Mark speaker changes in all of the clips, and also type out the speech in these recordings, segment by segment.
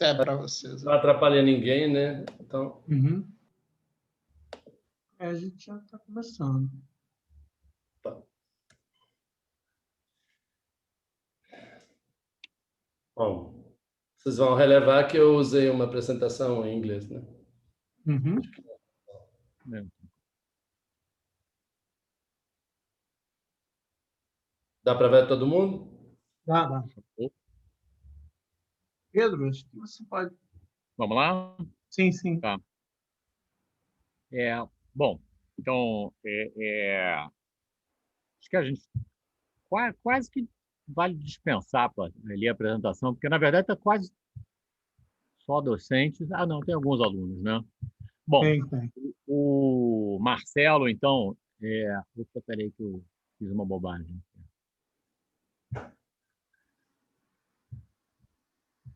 Speaker 1: Até para vocês.
Speaker 2: Não atrapalha ninguém, né? Então,
Speaker 1: Uhum. A gente já está começando.
Speaker 2: tá. Bom, vocês vão relevar que eu usei uma apresentação em inglês, né?
Speaker 1: Uhum.
Speaker 2: Dá para ver todo mundo?
Speaker 1: Dá. Pedro, acho que você pode.
Speaker 3: Vamos lá?
Speaker 1: Sim.
Speaker 3: Tá. Bom, então, acho que a gente quase que vale dispensar para ler a apresentação, porque, na verdade, está quase só docentes. Ah, não, tem alguns alunos, né? Bom,
Speaker 1: Tem.
Speaker 3: o Marcelo, então... Opa, peraí que eu fiz uma bobagem.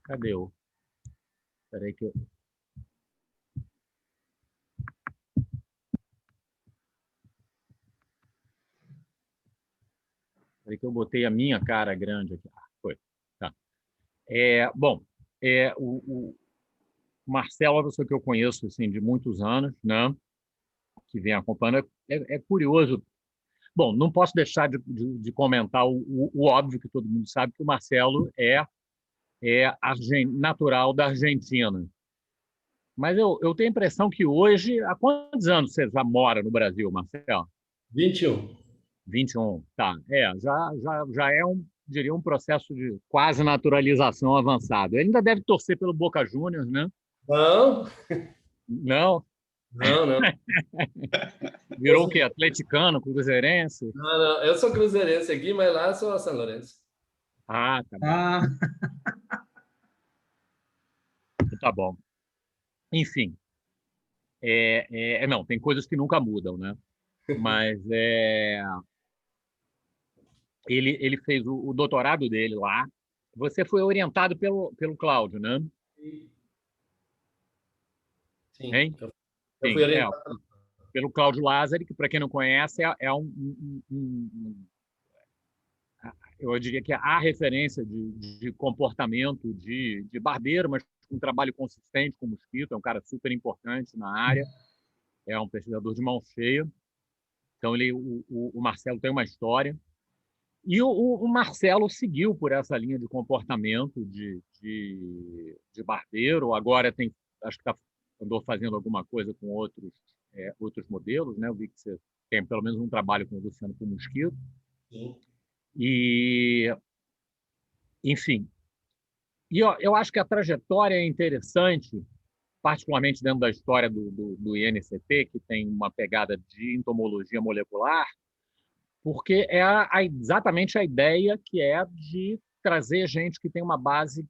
Speaker 3: Cadê o... Peraí que eu... Peraí que eu botei a minha cara grande aqui. Ah, foi. Tá. Bom, o Marcelo é uma pessoa que eu conheço assim, de muitos anos, né? Que vem acompanhando. É curioso. Bom, não posso deixar de comentar o óbvio que todo mundo sabe, que o Marcelo é natural da Argentina. Mas eu tenho a impressão que hoje... Há quantos anos você já mora no Brasil, Marcelo?
Speaker 2: 21.
Speaker 3: 21, tá. Já é diria, um processo de quase naturalização avançado. Ele ainda deve torcer pelo Boca Juniors, né?
Speaker 2: Não,
Speaker 3: Não?
Speaker 2: não.
Speaker 3: Virou o quê? Atleticano, cruzeirense?
Speaker 2: Não. Eu sou cruzeirense aqui, mas lá sou a São Lourenço.
Speaker 3: Ah, tá bom. Tá bom. Enfim. Não, tem coisas que nunca mudam, né? Mas ele fez o doutorado dele lá. Você foi orientado pelo Cláudio, né?
Speaker 2: Sim.
Speaker 3: Hein?
Speaker 2: Eu
Speaker 3: Sim,
Speaker 2: fui orientado.
Speaker 3: pelo Cláudio Lázari, que, para quem não conhece, eu diria que é a referência de comportamento de barbeiro, mas com um trabalho consistente com mosquito. É um cara super importante na área, é um pesquisador de mão cheia. Então, o Marcelo tem uma história. E o Marcelo seguiu por essa linha de comportamento de barbeiro. Agora acho que andou fazendo alguma coisa com outros modelos, né? Eu vi que você tem pelo menos um trabalho com o Luciano com mosquito.
Speaker 2: Sim.
Speaker 3: E, enfim, eu acho que a trajetória é interessante, particularmente dentro da história do INCT, que tem uma pegada de entomologia molecular, porque é exatamente a ideia que é de trazer gente que tem uma base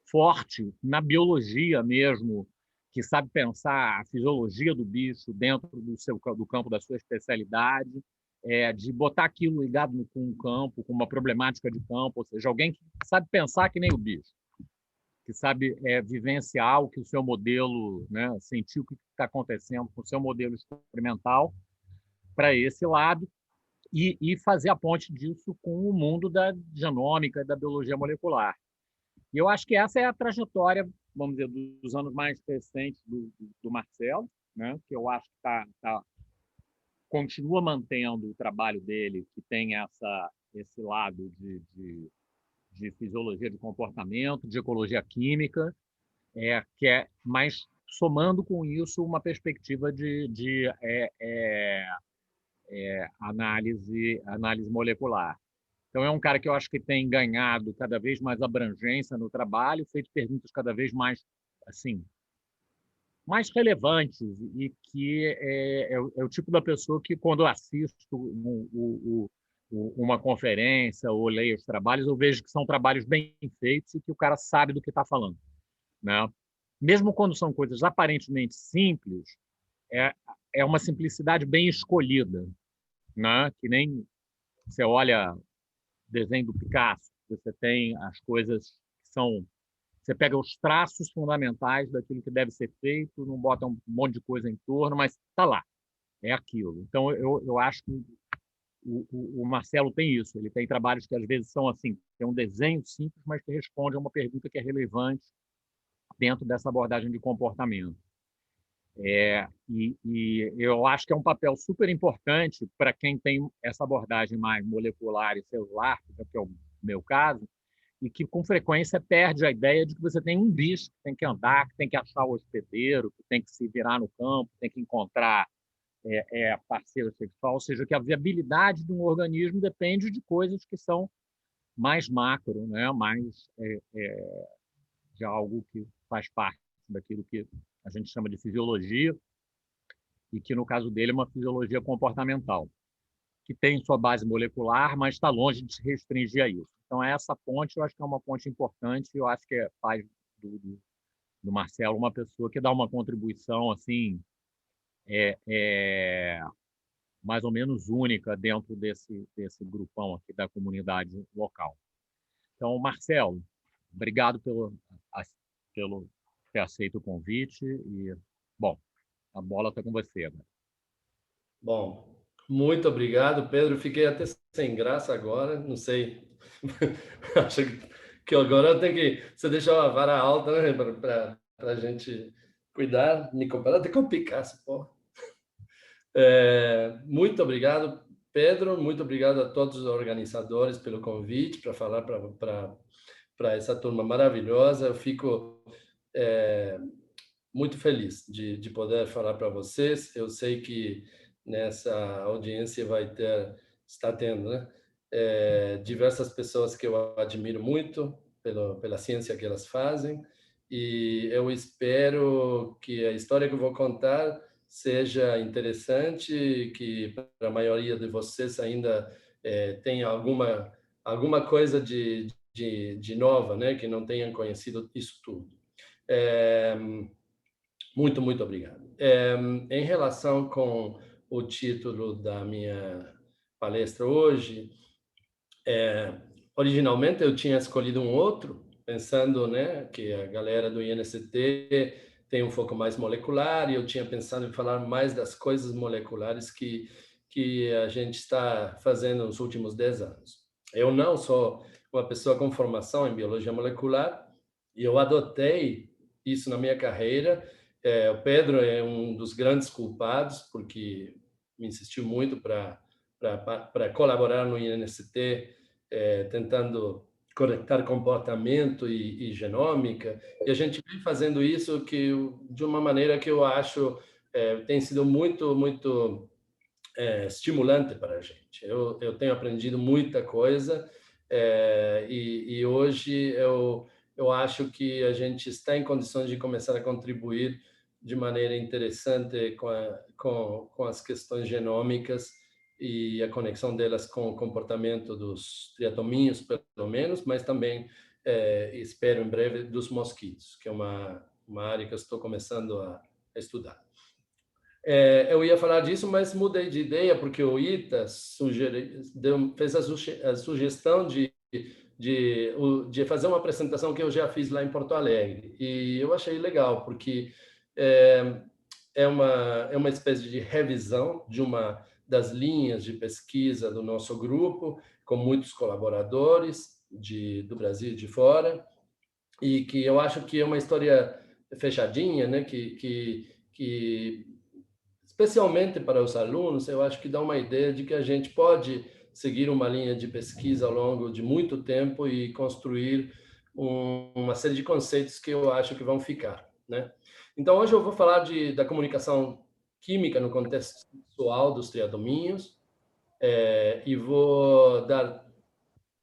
Speaker 3: forte na biologia mesmo, que sabe pensar a fisiologia do bicho dentro do campo da sua especialidade, de botar aquilo ligado com o campo, com uma problemática de campo, ou seja, alguém que sabe pensar que nem o bicho, que sabe vivenciar o que o seu modelo, né, sentir o que está acontecendo com o seu modelo experimental para esse lado, e fazer a ponte disso com o mundo da genômica e da biologia molecular. E eu acho que essa é a trajetória, vamos dizer, dos anos mais recentes do Marcelo, né? Que eu acho que continua mantendo o trabalho dele, que tem esse lado de fisiologia de comportamento, de ecologia química, que é mais somando com isso uma perspectiva de análise molecular. Então, é um cara que eu acho que tem ganhado cada vez mais abrangência no trabalho, feito perguntas cada vez mais, assim, mais relevantes, e que é o tipo da pessoa que, quando eu assisto uma conferência ou leio os trabalhos, eu vejo que são trabalhos bem feitos e que o cara sabe do que está falando, né? Mesmo quando são coisas aparentemente simples, é uma simplicidade bem escolhida, né? Que nem você olha desenho do Picasso, você tem as coisas que são... Você pega os traços fundamentais daquilo que deve ser feito, não bota um monte de coisa em torno, mas está lá, é aquilo. Então, eu acho que o Marcelo tem isso. Ele tem trabalhos que, às vezes, são assim, tem um desenho simples, mas que responde a uma pergunta que é relevante dentro dessa abordagem de comportamento. E eu acho que é um papel super importante para quem tem essa abordagem mais molecular e celular, que é o meu caso, e que com frequência perde a ideia de que você tem um bicho que tem que andar, que tem que achar o hospedeiro, que tem que se virar no campo, tem que encontrar parceiro sexual, ou seja, que a viabilidade de um organismo depende de coisas que são mais macro, né? Mais de algo que faz parte daquilo que a gente chama de fisiologia, e que, no caso dele, é uma fisiologia comportamental, que tem sua base molecular, mas está longe de se restringir a isso. Então, essa ponte, eu acho que é uma ponte importante, e eu acho que faz do Marcelo uma pessoa que dá uma contribuição assim mais ou menos única dentro desse grupão aqui da comunidade local. Então, Marcelo, obrigado pelo ter aceito o convite e, bom, a bola está com você agora.
Speaker 2: Bom, muito obrigado, Pedro. Fiquei até sem graça agora, não sei. Acho que agora tem que você deixar a vara alta, né, para a gente cuidar, me comparar até com o Picasso, pô. Muito obrigado, Pedro. Muito obrigado a todos os organizadores pelo convite para falar para essa turma maravilhosa. Eu fico muito feliz de poder falar para vocês. Eu sei que nessa audiência está tendo, né, diversas pessoas que eu admiro muito pela ciência que elas fazem, e eu espero que a história que eu vou contar seja interessante, que para a maioria de vocês ainda tenha alguma coisa de nova, né, que não tenham conhecido isso tudo. Muito, muito obrigado. Em relação com o título da minha palestra hoje, originalmente eu tinha escolhido um outro, pensando, né, que a galera do INST tem um foco mais molecular, e eu tinha pensado em falar mais das coisas moleculares que a gente está fazendo nos últimos 10 anos. Eu não sou uma pessoa com formação em biologia molecular, e eu adotei isso na minha carreira. O Pedro é um dos grandes culpados, porque me insistiu muito para colaborar no INST, tentando conectar comportamento e genômica, e a gente vem fazendo isso de uma maneira que eu acho tem sido muito, muito estimulante para a gente. Eu tenho aprendido muita coisa, e hoje eu acho que a gente está em condições de começar a contribuir de maneira interessante com as questões genômicas e a conexão delas com o comportamento dos triatominhos, pelo menos, mas também, espero em breve, dos mosquitos, que é uma área que eu estou começando a estudar. Eu ia falar disso, mas mudei de ideia, porque o Ita fez a sugestão de fazer uma apresentação que eu já fiz lá em Porto Alegre. E eu achei legal, porque é uma espécie de revisão de uma das linhas de pesquisa do nosso grupo, com muitos colaboradores do Brasil e de fora, e que eu acho que é uma história fechadinha, né? que especialmente para os alunos, eu acho que dá uma ideia de que a gente pode seguir uma linha de pesquisa ao longo de muito tempo e construir uma série de conceitos que eu acho que vão ficar, né? Então, hoje eu vou falar da comunicação química no contexto sexual dos triatomíneos, e vou dar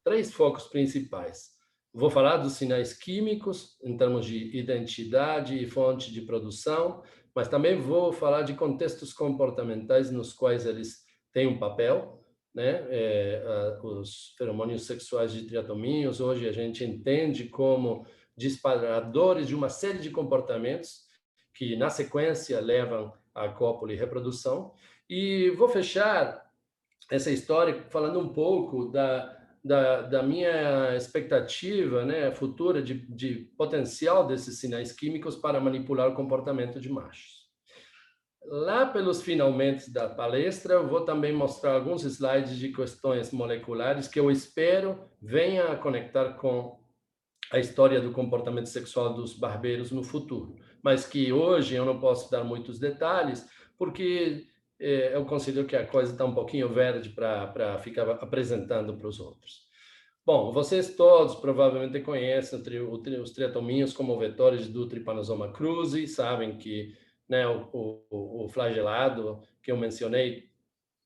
Speaker 2: 3 focos principais. Vou falar dos sinais químicos, em termos de identidade e fonte de produção, mas também vou falar de contextos comportamentais nos quais eles têm um papel, né? Os feromônios sexuais de triatomíneos, hoje a gente entende como disparadores de uma série de comportamentos que, na sequência, levam à cópula e reprodução. E vou fechar essa história falando um pouco da minha expectativa, né, futura de potencial desses sinais químicos para manipular o comportamento de machos. Lá pelos finalmente da palestra, eu vou também mostrar alguns slides de questões moleculares que eu espero venham a conectar com a história do comportamento sexual dos barbeiros no futuro, mas que hoje eu não posso dar muitos detalhes, porque eu considero que a coisa está um pouquinho verde para ficar apresentando para os outros. Bom, vocês todos provavelmente conhecem os triatominhos como vetores do Trypanosoma cruzi, sabem que, né, o flagelado que eu mencionei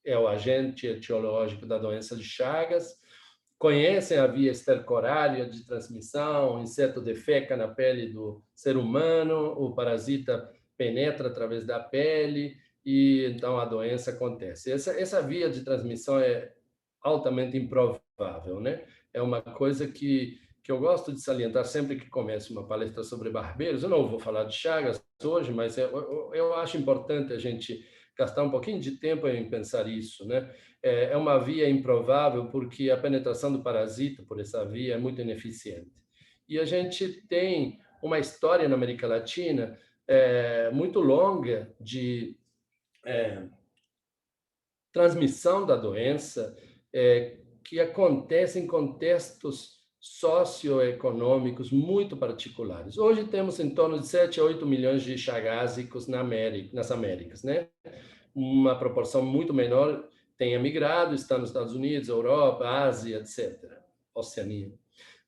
Speaker 2: é o agente etiológico da doença de Chagas. Conhecem a via estercorária de transmissão, o inseto defeca na pele do ser humano, o parasita penetra através da pele e então a doença acontece. Essa via de transmissão é altamente improvável, né? É uma coisa que eu gosto de salientar sempre que começo uma palestra sobre barbeiros. Eu não vou falar de Chagas hoje, mas eu acho importante a gente gastar um pouquinho de tempo em pensar isso, né? É uma via improvável porque a penetração do parasita por essa via é muito ineficiente. E a gente tem uma história na América Latina muito longa de transmissão da doença que acontece em contextos socioeconômicos muito particulares. Hoje temos em torno de 7 a 8 milhões de chagásicos nas Américas, né? Uma proporção muito menor tem emigrado, está nos Estados Unidos, Europa, Ásia, etc., Oceania.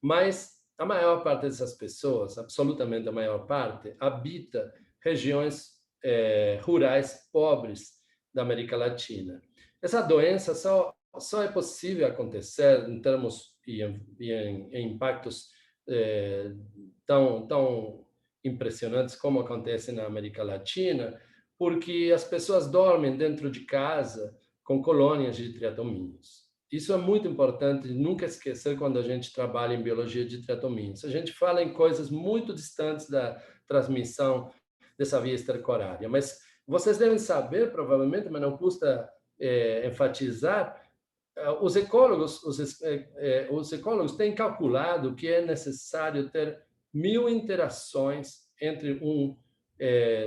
Speaker 2: Mas a maior parte dessas pessoas, absolutamente a maior parte, habita regiões rurais pobres da América Latina. Essa doença só é possível acontecer em termos e em impactos tão impressionantes como acontece na América Latina, porque as pessoas dormem dentro de casa com colônias de triatomíneos. Isso é muito importante nunca esquecer quando a gente trabalha em biologia de triatomíneos. A gente fala em coisas muito distantes da transmissão dessa via estercorária, mas vocês devem saber, provavelmente, mas não custa enfatizar, os ecólogos têm calculado que é necessário ter 1000 interações entre um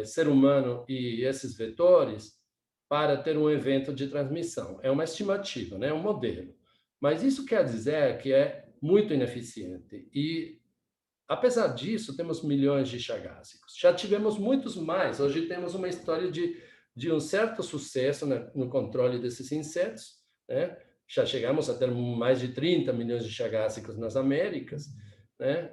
Speaker 2: ser humano e esses vetores para ter um evento de transmissão. É uma estimativa, né? É um modelo. Mas isso quer dizer que é muito ineficiente. E, apesar disso, temos milhões de chagásicos. Já tivemos muitos mais. Hoje temos uma história de um certo sucesso no controle desses insetos, né? Já chegamos a ter mais de 30 milhões de chagásicos nas Américas, né?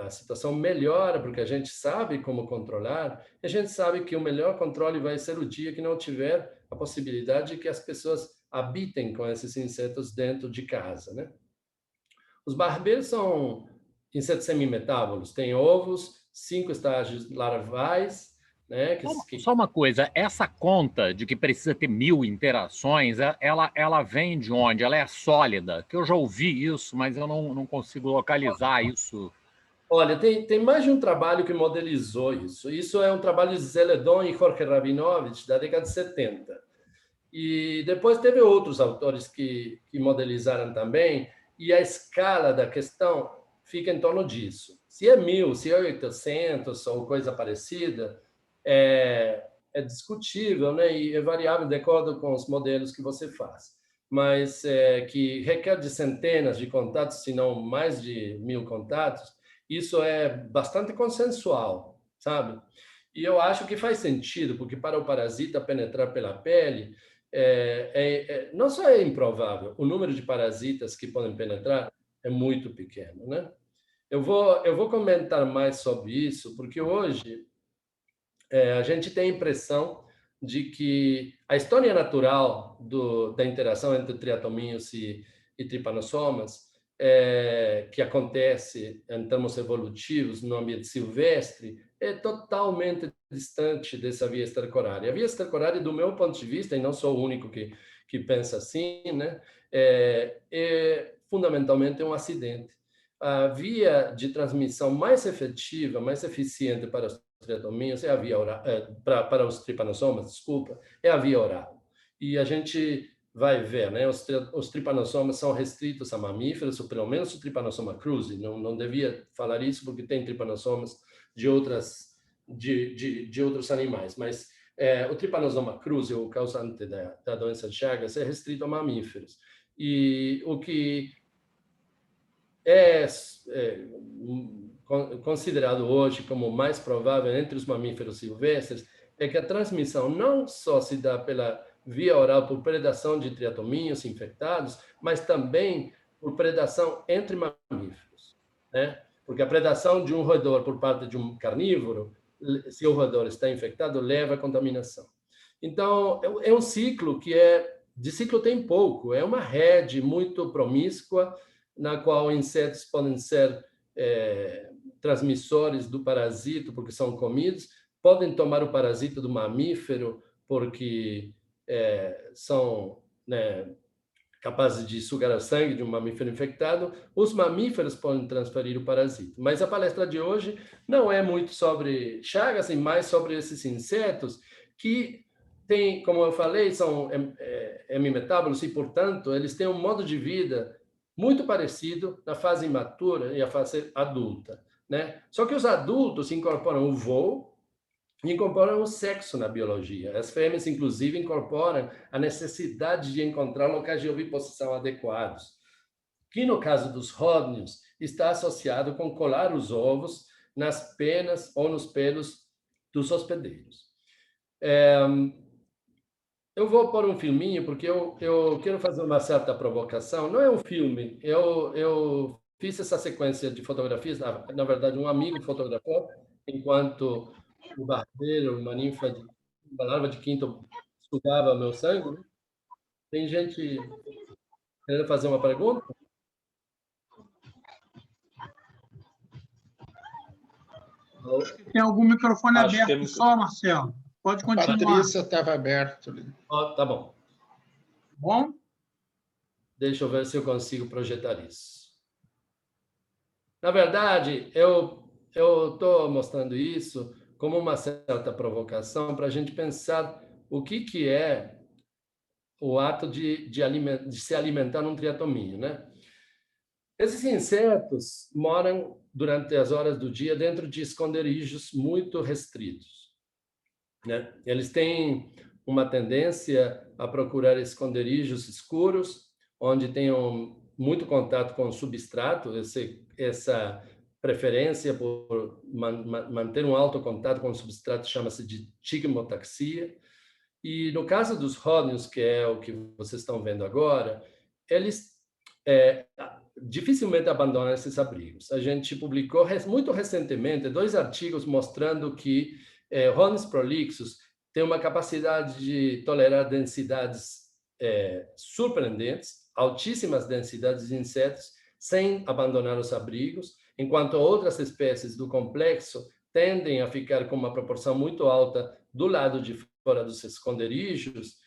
Speaker 2: A situação melhora porque a gente sabe como controlar, e a gente sabe que o melhor controle vai ser o dia que não tiver a possibilidade de que as pessoas habitem com esses insetos dentro de casa, né? Os barbeiros são insetos semimetábolos, têm ovos, 5 estágios larvais, né?
Speaker 3: Só uma coisa, essa conta de que precisa ter 1000 interações, ela vem de onde? Ela é sólida? Que eu já ouvi isso, mas eu não consigo localizar isso.
Speaker 2: Olha, tem mais de um trabalho que modelizou isso. Isso é um trabalho de Zeledon e Jorge Rabinovich, da década de 70. E depois teve outros autores que modelizaram também, e a escala da questão fica em torno disso. Se é 1000, se é 800 ou coisa parecida, é discutível, né? E é variável de acordo com os modelos que você faz. Mas que requer de centenas de contatos, se não mais de 1000 contatos, isso é bastante consensual, sabe? E eu acho que faz sentido, porque para o parasita penetrar pela pele, não só é improvável, o número de parasitas que podem penetrar é muito pequeno, né? Eu vou comentar mais sobre isso, porque hoje a gente tem a impressão de que a história natural da interação entre triatominhos e tripanossomas, que acontece em termos evolutivos no ambiente silvestre, é totalmente distante dessa via estercorária. A via estercorária, do meu ponto de vista, e não sou o único que pensa assim, né, é fundamentalmente um acidente. A via de transmissão mais efetiva, mais eficiente para os triatominhos é a via oral, para os tripanossomas, desculpa, é a via oral. E a gente vai ver, né? Os tripanossomas são restritos a mamíferos, ou pelo menos o Trypanosoma cruzi. Não devia falar isso porque tem tripanossomas de outros animais, mas o Trypanosoma cruzi, o causante da doença de Chagas, é restrito a mamíferos. E o que considerado hoje como mais provável entre os mamíferos silvestres é que a transmissão não só se dá pela via oral por predação de triatominhos infectados, mas também por predação entre mamíferos, né? Porque a predação de um roedor por parte de um carnívoro, se o roedor está infectado, leva à contaminação. Então, é um ciclo que de ciclo tem pouco, é uma rede muito promíscua, na qual insetos podem ser transmissores do parasito, porque são comidos, podem tomar o parasito do mamífero, porque são, né, capazes de sugar o sangue de um mamífero infectado. Os mamíferos podem transferir o parasito. Mas a palestra de hoje não é muito sobre chagas, e mais sobre esses insetos que têm, como eu falei, são hemimetábolos e, portanto, eles têm um modo de vida muito parecido na fase imatura e a fase adulta, né? Só que os adultos incorporam o voo, incorporam o sexo na biologia. As fêmeas, inclusive, incorporam a necessidade de encontrar locais de oviposição adequados, que, no caso dos ródnios, está associado com colar os ovos nas penas ou nos pelos dos hospedeiros. Eu vou pôr um filminho, porque eu quero fazer uma certa provocação. Não é um filme, eu fiz essa sequência de fotografias, na verdade, um amigo fotografou, enquanto o barbeiro, uma larva de quinto sugava meu sangue, né? Tem gente querendo fazer uma pergunta?
Speaker 1: Tem algum microfone
Speaker 4: Acho que
Speaker 1: aberto só, Marcelo? Pode continuar.
Speaker 4: Patrícia estava aberto ali.
Speaker 2: Tá bom.
Speaker 1: Bom?
Speaker 2: Deixa eu ver se eu consigo projetar isso. Na verdade, eu estou mostrando isso como uma certa provocação para a gente pensar o que é o ato de se alimentar num triatomínio, né? Esses insetos moram durante as horas do dia dentro de esconderijos muito restritos, né? Eles têm uma tendência a procurar esconderijos escuros, onde tenham muito contato com o substrato, essa preferência por manter um alto contato com o substrato chama-se de tigmotaxia. E no caso dos ródnios, que é o que vocês estão vendo agora, eles dificilmente abandonam esses abrigos. A gente publicou muito recentemente 2 artigos mostrando que ródnios prolixos têm uma capacidade de tolerar densidades surpreendentes, altíssimas densidades de insetos, sem abandonar os abrigos, enquanto outras espécies do complexo tendem a ficar com uma proporção muito alta do lado de fora dos esconderijos,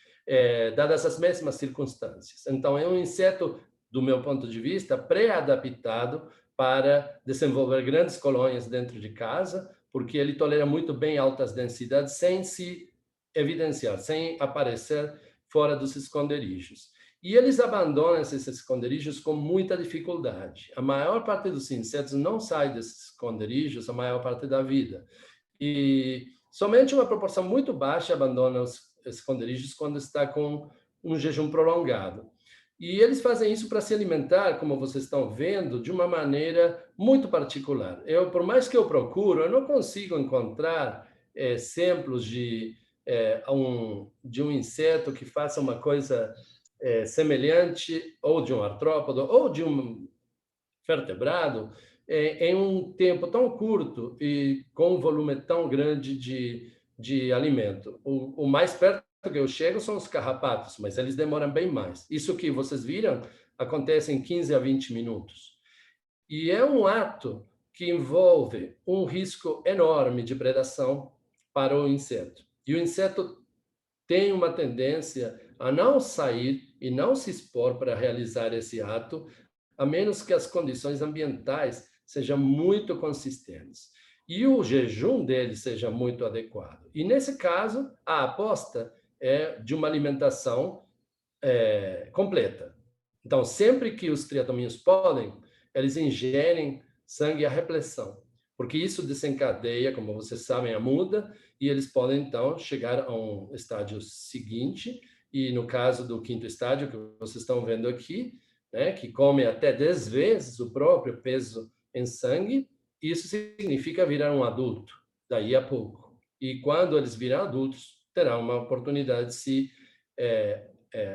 Speaker 2: dadas as mesmas circunstâncias. Então, é um inseto, do meu ponto de vista, pré-adaptado para desenvolver grandes colônias dentro de casa, porque ele tolera muito bem altas densidades sem se evidenciar, sem aparecer fora dos esconderijos. E eles abandonam esses esconderijos com muita dificuldade. A maior parte dos insetos não sai desses esconderijos a maior parte da vida. E somente uma proporção muito baixa abandona os esconderijos quando está com um jejum prolongado. E eles fazem isso para se alimentar, como vocês estão vendo, de uma maneira muito particular. Por mais que eu procuro, eu não consigo encontrar exemplos de um inseto que faça uma coisa semelhante, ou de um artrópodo, ou de um vertebrado, em um tempo tão curto e com um volume tão grande de alimento. O mais perto que eu chego são os carrapatos, mas eles demoram bem mais. Isso que vocês viram acontece em 15 a 20 minutos. E é um ato que envolve um risco enorme de predação para o inseto. E o inseto tem uma tendência a não sair e não se expor para realizar esse ato, a menos que as condições ambientais sejam muito consistentes e o jejum dele seja muito adequado. E, nesse caso, a aposta é de uma alimentação completa. Então, sempre que os triatomíneos podem, eles ingerem sangue à repressão, porque isso desencadeia, como vocês sabem, a muda, e eles podem, então, chegar a um estágio seguinte, e no caso do 5º estágio, que vocês estão vendo aqui, né, que come até 10 vezes o próprio peso em sangue, isso significa virar um adulto, daí a pouco. E quando eles viram adultos, terão uma oportunidade de se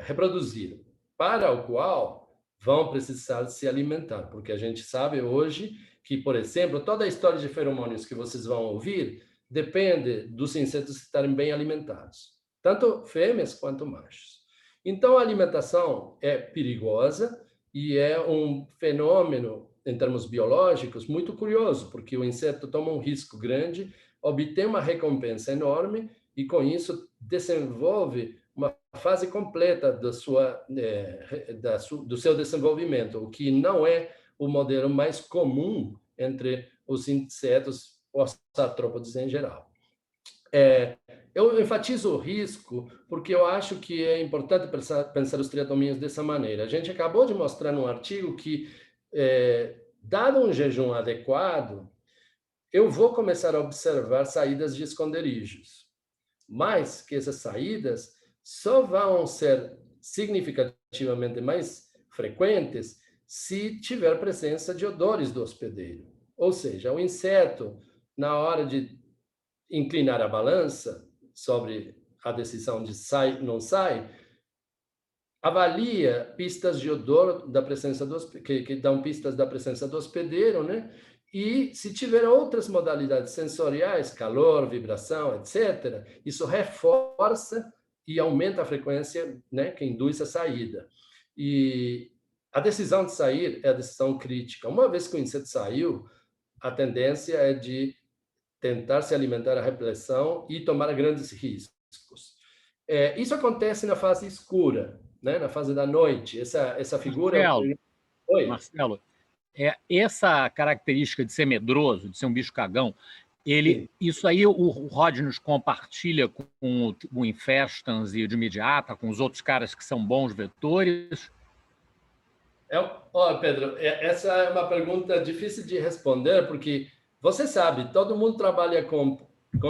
Speaker 2: reproduzir, para o qual vão precisar se alimentar, porque a gente sabe hoje que, por exemplo, toda a história de feromônios que vocês vão ouvir depende dos insetos estarem bem alimentados, tanto fêmeas quanto machos. Então, a alimentação é perigosa e é um fenômeno, em termos biológicos, muito curioso, porque o inseto toma um risco grande, obtém uma recompensa enorme e, com isso, desenvolve uma fase completa do seu desenvolvimento, o que não é o modelo mais comum entre os insetos, os artrópodes em geral. Eu enfatizo o risco porque eu acho que é importante pensar os triatomíneos dessa maneira. A gente acabou de mostrar num artigo que, dado um jejum adequado, eu vou começar a observar saídas de esconderijos, mas que essas saídas só vão ser significativamente mais frequentes se tiver presença de odores do hospedeiro. Ou seja, o inseto, na hora de inclinar a balança sobre a decisão de sai ou não sai, avalia pistas de odor da presença que dão pistas da presença do hospedeiro, né? E se tiver outras modalidades sensoriais, calor, vibração, etc., isso reforça e aumenta a frequência, né, que induz a saída. E a decisão de sair é a decisão crítica. Uma vez que o inseto saiu, a tendência é de tentar se alimentar a repressão e tomar grandes riscos. Isso acontece na fase escura, né, na fase da noite. Essa figura...
Speaker 3: Marcelo, essa característica de ser medroso, de ser um bicho cagão, isso aí o Rodney compartilha com o Infestans e o de imediata, com os outros caras que são bons vetores?
Speaker 2: Pedro, essa é uma pergunta difícil de responder, porque você sabe, todo mundo trabalha com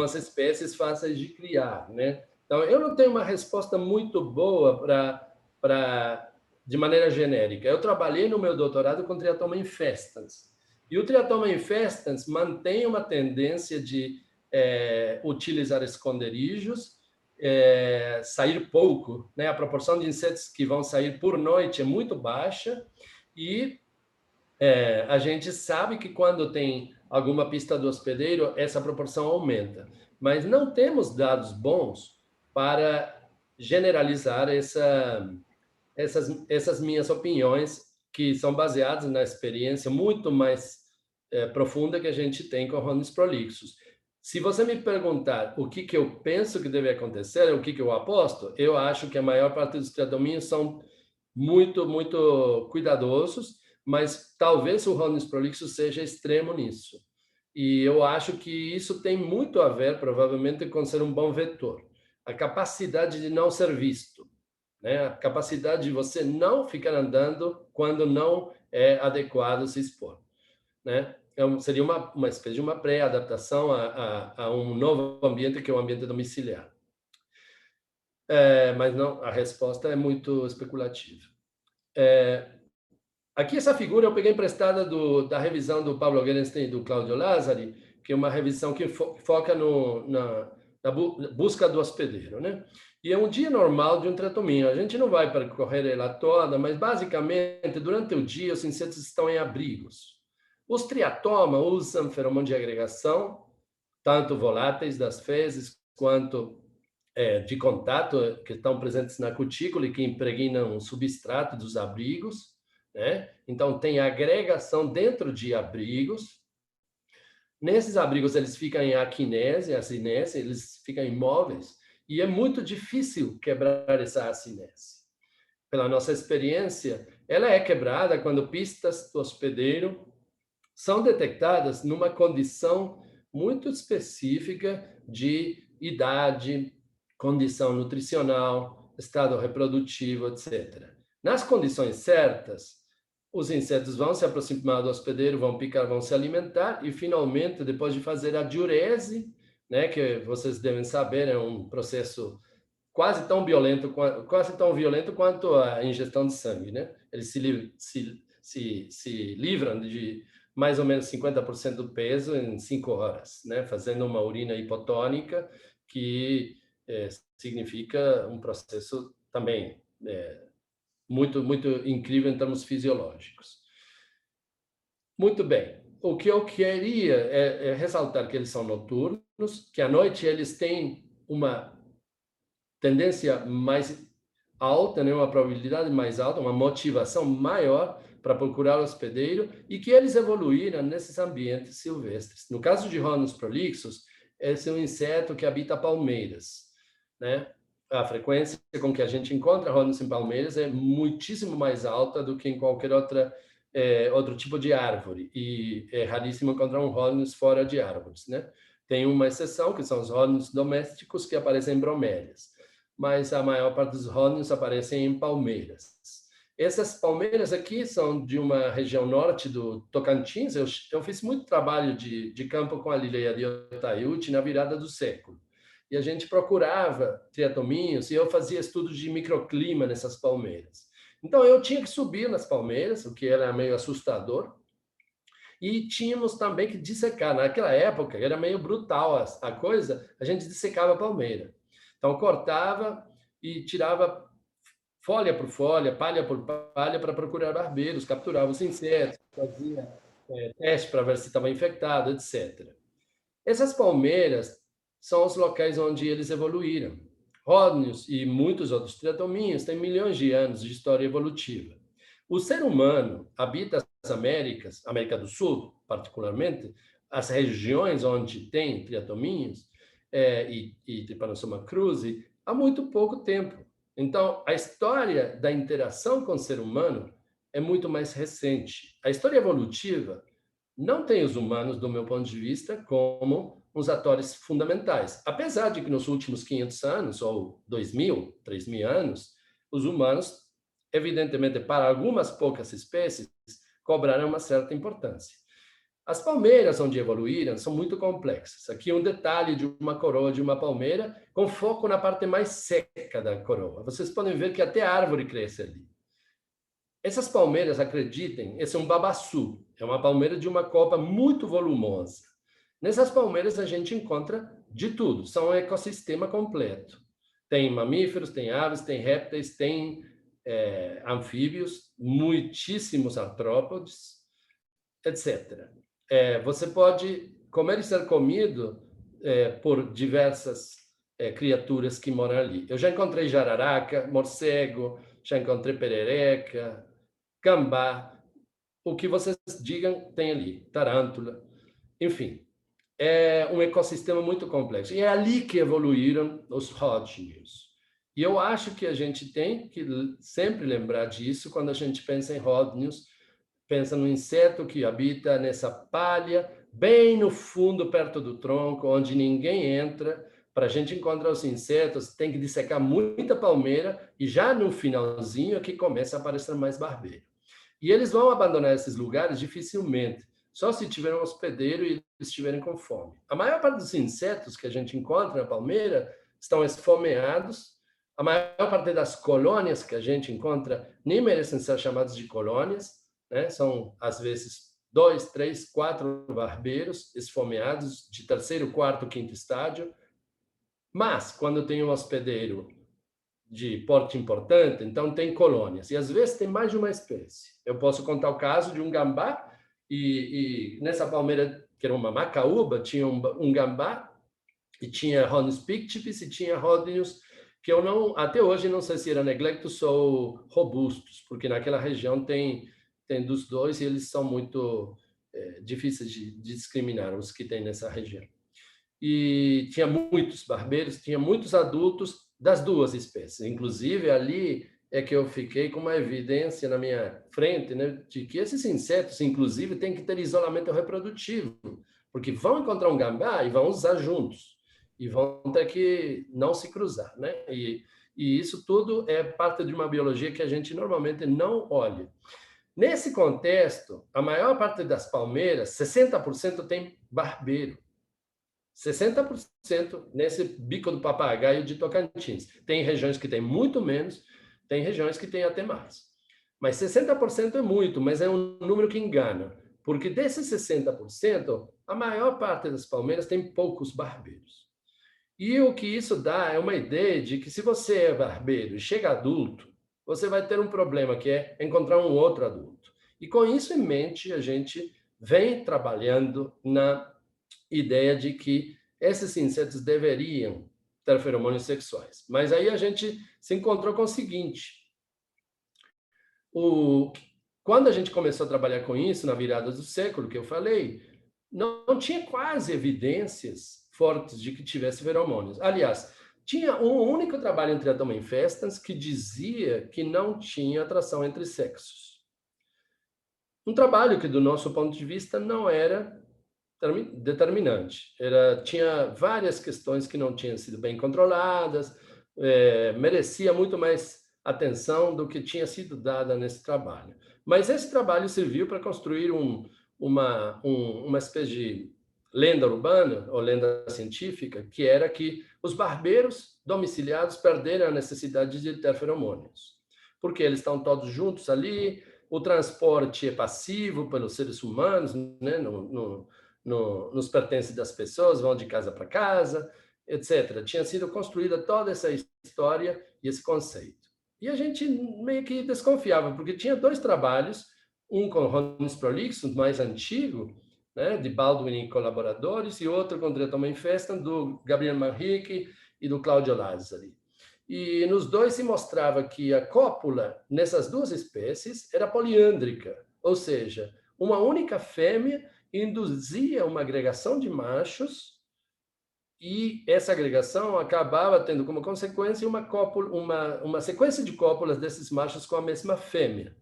Speaker 2: as espécies fáceis de criar, né? Então, eu não tenho uma resposta muito boa de maneira genérica. Eu trabalhei no meu doutorado com Triatoma infestans. E o Triatoma infestans mantém uma tendência de utilizar esconderijos, sair pouco, né? A proporção de insetos que vão sair por noite é muito baixa e a gente sabe que quando tem alguma pista do hospedeiro, essa proporção aumenta. Mas não temos dados bons para generalizar essas minhas opiniões, que são baseadas na experiência muito mais profunda que a gente tem com Hornis prolixus. Se você me perguntar o que eu penso que deve acontecer, o que eu aposto, eu acho que a maior parte dos triatomíneos são muito, muito cuidadosos, mas talvez o Hornis prolixus seja extremo nisso. E eu acho que isso tem muito a ver, provavelmente, com ser um bom vetor. A capacidade de não ser visto, né? A capacidade de você não ficar andando quando não é adequado se expor, né? Seria uma espécie de uma pré-adaptação a um novo ambiente, que é o ambiente domiciliar. Mas não, a resposta é muito especulativa. Aqui essa figura eu peguei emprestada da revisão do Pablo Gerenstein e do Claudio Lazzari, que é uma revisão que foca na busca do hospedeiro, né? E é um dia normal de um triatomíneo. A gente não vai percorrer ela toda, mas basicamente durante o dia os insetos estão em abrigos. Os triatomas usam feromônios de agregação, tanto voláteis das fezes quanto de contato, que estão presentes na cutícula e que impregnam o substrato dos abrigos, né? Então, tem agregação dentro de abrigos. Nesses abrigos, eles ficam em acinese, eles ficam imóveis, e é muito difícil quebrar essa acinese. Pela nossa experiência, ela é quebrada quando pistas do hospedeiro são detectadas numa condição muito específica de idade, condição nutricional, estado reprodutivo, etc. Nas condições certas, os insetos vão se aproximar do hospedeiro, vão picar, vão se alimentar e, finalmente, depois de fazer a diurese, né, que vocês devem saber, é um processo quase tão violento quanto a ingestão de sangue, né? eles se livram de mais ou menos 50% do peso em 5 horas, né? Fazendo uma urina hipotônica, que significa um processo também muito, muito incrível em termos fisiológicos. Muito bem. O que eu queria é ressaltar que eles são noturnos, que à noite eles têm uma tendência mais alta, né, uma probabilidade mais alta, uma motivação maior para procurar hospedeiro, e que eles evoluíram nesses ambientes silvestres. No caso de Rhodnus prolixus, esse é um inseto que habita palmeiras, né? A frequência com que a gente encontra Rhodnus em palmeiras é muitíssimo mais alta do que em qualquer outro tipo de árvore, e é raríssimo encontrar um Rhodnus fora de árvores, né? Tem uma exceção, que são os Rhodnus domésticos, que aparecem em bromélias, mas a maior parte dos Rhodnus aparecem em palmeiras. Essas palmeiras aqui são de uma região norte do Tocantins. Eu fiz muito trabalho de campo com a Lileia de Otaiuti na virada do século. E a gente procurava triatominhos e eu fazia estudos de microclima nessas palmeiras. Então, eu tinha que subir nas palmeiras, o que era meio assustador, e tínhamos também que dissecar. Naquela época, era meio brutal a coisa, a gente dissecava a palmeira. Então, cortava e tirava folha por folha, palha por palha, para procurar barbeiros, capturava os insetos, fazia teste para ver se estava infectado, etc. Essas palmeiras são os locais onde eles evoluíram. Rhodnus e muitos outros triatominhos têm milhões de anos de história evolutiva. O ser humano habita as Américas, América do Sul, particularmente, as regiões onde tem triatominhos e Trypanosoma cruzi, há muito pouco tempo. Então, a história da interação com o ser humano é muito mais recente. A história evolutiva não tem os humanos, do meu ponto de vista, como uns atores fundamentais. Apesar de que nos últimos 500 anos, ou 2.000, 3.000 anos, os humanos, evidentemente, para algumas poucas espécies, cobraram uma certa importância. As palmeiras onde evoluíram são muito complexas. Aqui um detalhe de uma coroa de uma palmeira, com foco na parte mais seca da coroa. Vocês podem ver que até a árvore cresce ali. Essas palmeiras, acreditem, esse é um babaçu, é uma palmeira de uma copa muito volumosa. Nessas palmeiras a gente encontra de tudo, são um ecossistema completo. Tem mamíferos, tem aves, tem répteis, tem anfíbios, muitíssimos artrópodes, etc. Você pode comer e ser comido por diversas criaturas que moram ali. Eu já encontrei jararaca, morcego, já encontrei perereca, gambá, o que vocês digam tem ali, tarântula, enfim. É um ecossistema muito complexo. E é ali que evoluíram os Rhodnius. E eu acho que a gente tem que sempre lembrar disso quando a gente pensa em Rhodnius, pensa no inseto que habita nessa palha, bem no fundo, perto do tronco, onde ninguém entra. Para a gente encontrar os insetos, tem que dissecar muita palmeira e já no finalzinho é que começa a aparecer mais barbeiro. E eles vão abandonar esses lugares dificilmente, só se tiver um hospedeiro e eles estiverem com fome. A maior parte dos insetos que a gente encontra na palmeira estão esfomeados. A maior parte das colônias que a gente encontra nem merecem ser chamadas de colônias, né? São, às vezes, 2, 3, 4 barbeiros esfomeados de terceiro, quarto, quinto estágio. Mas, quando tem um hospedeiro de porte importante, então tem colônias. E, às vezes, tem mais de uma espécie. Eu posso contar o caso de um gambá, e nessa palmeira, que era uma macaúba, tinha um gambá, e tinha Rhodnus pictipes, e tinha Rhodnius, que eu não, até hoje não sei se era neglectus ou robustus, porque naquela região tem dos dois, e eles são muito difíceis de discriminar, os que tem nessa região. E tinha muitos barbeiros, tinha muitos adultos das duas espécies. Inclusive, ali é que eu fiquei com uma evidência na minha frente, né, de que esses insetos, inclusive, têm que ter isolamento reprodutivo, porque vão encontrar um gambá e vão usar juntos, e vão ter que não se cruzar, né? E isso tudo é parte de uma biologia que a gente normalmente não olha. Nesse contexto, a maior parte das palmeiras, 60% tem barbeiro. 60% nesse bico do papagaio de Tocantins. Tem regiões que tem muito menos, tem regiões que tem até mais. Mas 60% é muito, mas é um número que engana. Porque desses 60%, a maior parte das palmeiras tem poucos barbeiros. E o que isso dá é uma ideia de que se você é barbeiro e chega adulto, você vai ter um problema, que é encontrar um outro adulto. E com isso em mente, a gente vem trabalhando na ideia de que esses insetos deveriam ter feromônios sexuais. Mas aí a gente se encontrou com o seguinte: quando a gente começou a trabalhar com isso, na virada do século, que eu falei, não tinha quase evidências fortes de que tivesse feromônios. Aliás, tinha um único trabalho em Triatoma infestans que dizia que não tinha atração entre sexos. Um trabalho que, do nosso ponto de vista, não era determinante. Tinha várias questões que não tinham sido bem controladas, merecia muito mais atenção do que tinha sido dada nesse trabalho. Mas esse trabalho serviu para construir uma espécie de lenda urbana, ou lenda científica, que era que os barbeiros domiciliados perderam a necessidade de ter feromônios, porque eles estão todos juntos ali, o transporte é passivo pelos seres humanos, né? Nos pertences das pessoas, vão de casa para casa, etc. Tinha sido construída toda essa história e esse conceito. E a gente meio que desconfiava, porque tinha dois trabalhos, um com Ronis prolixus, mais antigo, né, de Baldwin e colaboradores, e outro com Triatoma infestans, do Gabriel Manrique e do Claudio Lazzari. E nos dois se mostrava que a cópula nessas duas espécies era poliândrica, ou seja, uma única fêmea induzia uma agregação de machos e essa agregação acabava tendo como consequência uma sequência de cópulas desses machos com a mesma fêmea.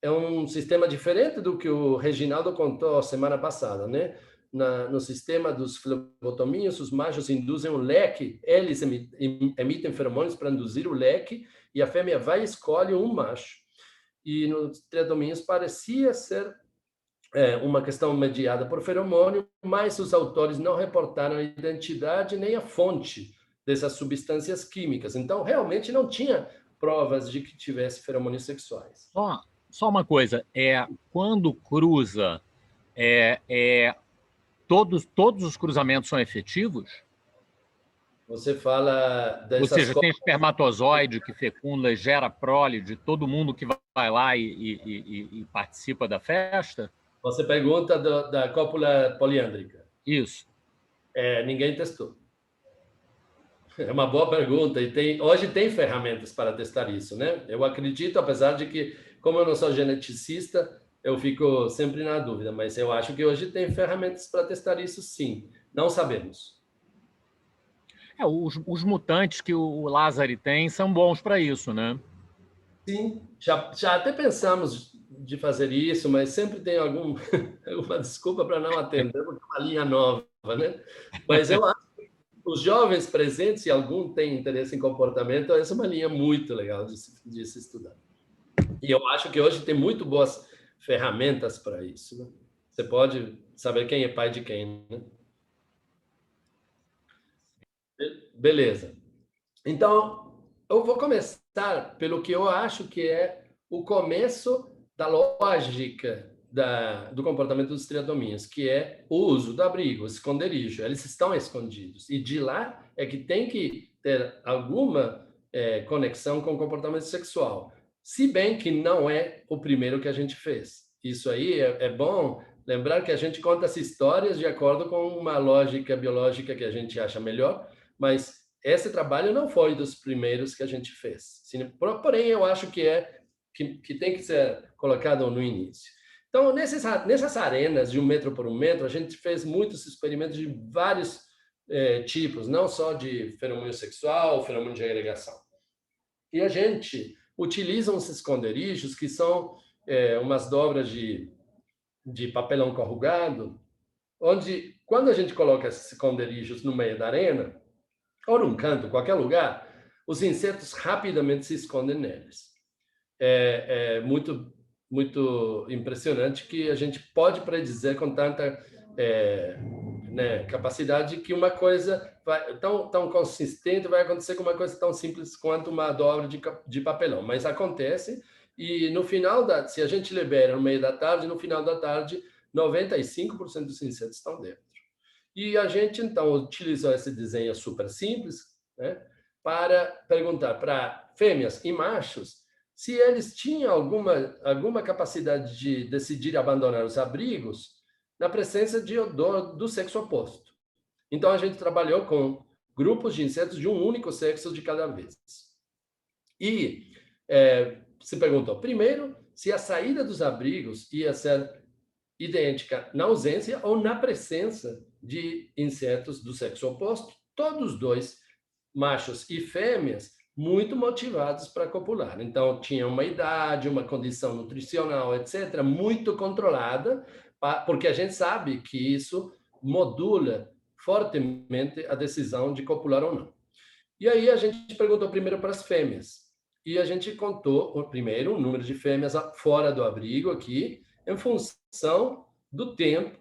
Speaker 2: É um sistema diferente do que o Reginaldo contou semana passada, né? No sistema dos flebotomínios, os machos induzem um leque, eles emitem feromônios para induzir o leque, e a fêmea vai e escolhe um macho. E nos triatomínios parecia ser uma questão mediada por feromônio, mas os autores não reportaram a identidade nem a fonte dessas substâncias químicas. Então, realmente não tinha provas de que tivesse feromônios sexuais.
Speaker 3: Só uma coisa, quando cruza, todos os cruzamentos são efetivos?
Speaker 2: Você fala dessas
Speaker 3: Ou seja, tem espermatozoide que fecunda e gera prole de todo mundo que vai lá e participa da festa?
Speaker 2: Você pergunta da cópula poliândrica.
Speaker 3: Isso.
Speaker 2: Ninguém testou. É uma boa pergunta. E hoje tem ferramentas para testar isso, né? Eu acredito, apesar de que, como eu não sou geneticista, eu fico sempre na dúvida, mas eu acho que hoje tem ferramentas para testar isso, sim. Não sabemos.
Speaker 3: Os mutantes que o Lazzari tem são bons para isso, né?
Speaker 2: Sim, já até pensamos de fazer isso, mas sempre tem alguma desculpa para não atender, porque é uma linha nova, né? Mas eu acho que os jovens presentes, se algum tem interesse em comportamento, essa é uma linha muito legal de se estudar. E eu acho que hoje tem muito boas ferramentas para isso, né? Você pode saber quem é pai de quem, né? Beleza. Então, eu vou começar pelo que eu acho que é o começo da lógica do comportamento dos triatomínios, que é o uso do abrigo, o esconderijo. Eles estão escondidos. E de lá é que tem que ter alguma conexão com o comportamento sexual. Se bem que não é o primeiro que a gente fez. Isso aí é bom lembrar que a gente conta as histórias de acordo com uma lógica biológica que a gente acha melhor, mas esse trabalho não foi dos primeiros que a gente fez. Porém, eu acho que tem que ser colocado no início. Então, nessas arenas de 1 metro por 1 metro, a gente fez muitos experimentos de vários tipos, não só de feromônio sexual, feromônio de agregação. E a gente utiliza uns esconderijos que são umas dobras de papelão corrugado, onde, quando a gente coloca esses esconderijos no meio da arena, ou num canto, qualquer lugar, os insetos rapidamente se escondem neles. É muito, muito impressionante que a gente pode predizer com tanta capacidade que uma coisa tão consistente vai acontecer com uma coisa tão simples quanto uma dobra de papelão. Mas acontece, E no final se a gente libera no meio da tarde, no final da tarde, 95% dos insetos estão dentro. E a gente, então, utilizou esse desenho super simples, né, para perguntar para fêmeas e machos se eles tinham alguma capacidade de decidir abandonar os abrigos na presença de odor do sexo oposto. Então, a gente trabalhou com grupos de insetos de um único sexo de cada vez. E se perguntou, primeiro, se a saída dos abrigos ia ser idêntica na ausência ou na presença de insetos do sexo oposto, todos dois, machos e fêmeas, muito motivados para copular. Então, tinha uma idade, uma condição nutricional, etc., muito controlada, porque a gente sabe que isso modula fortemente a decisão de copular ou não. E aí a gente perguntou primeiro para as fêmeas. E a gente contou, primeiro, o número de fêmeas fora do abrigo aqui, em função do tempo,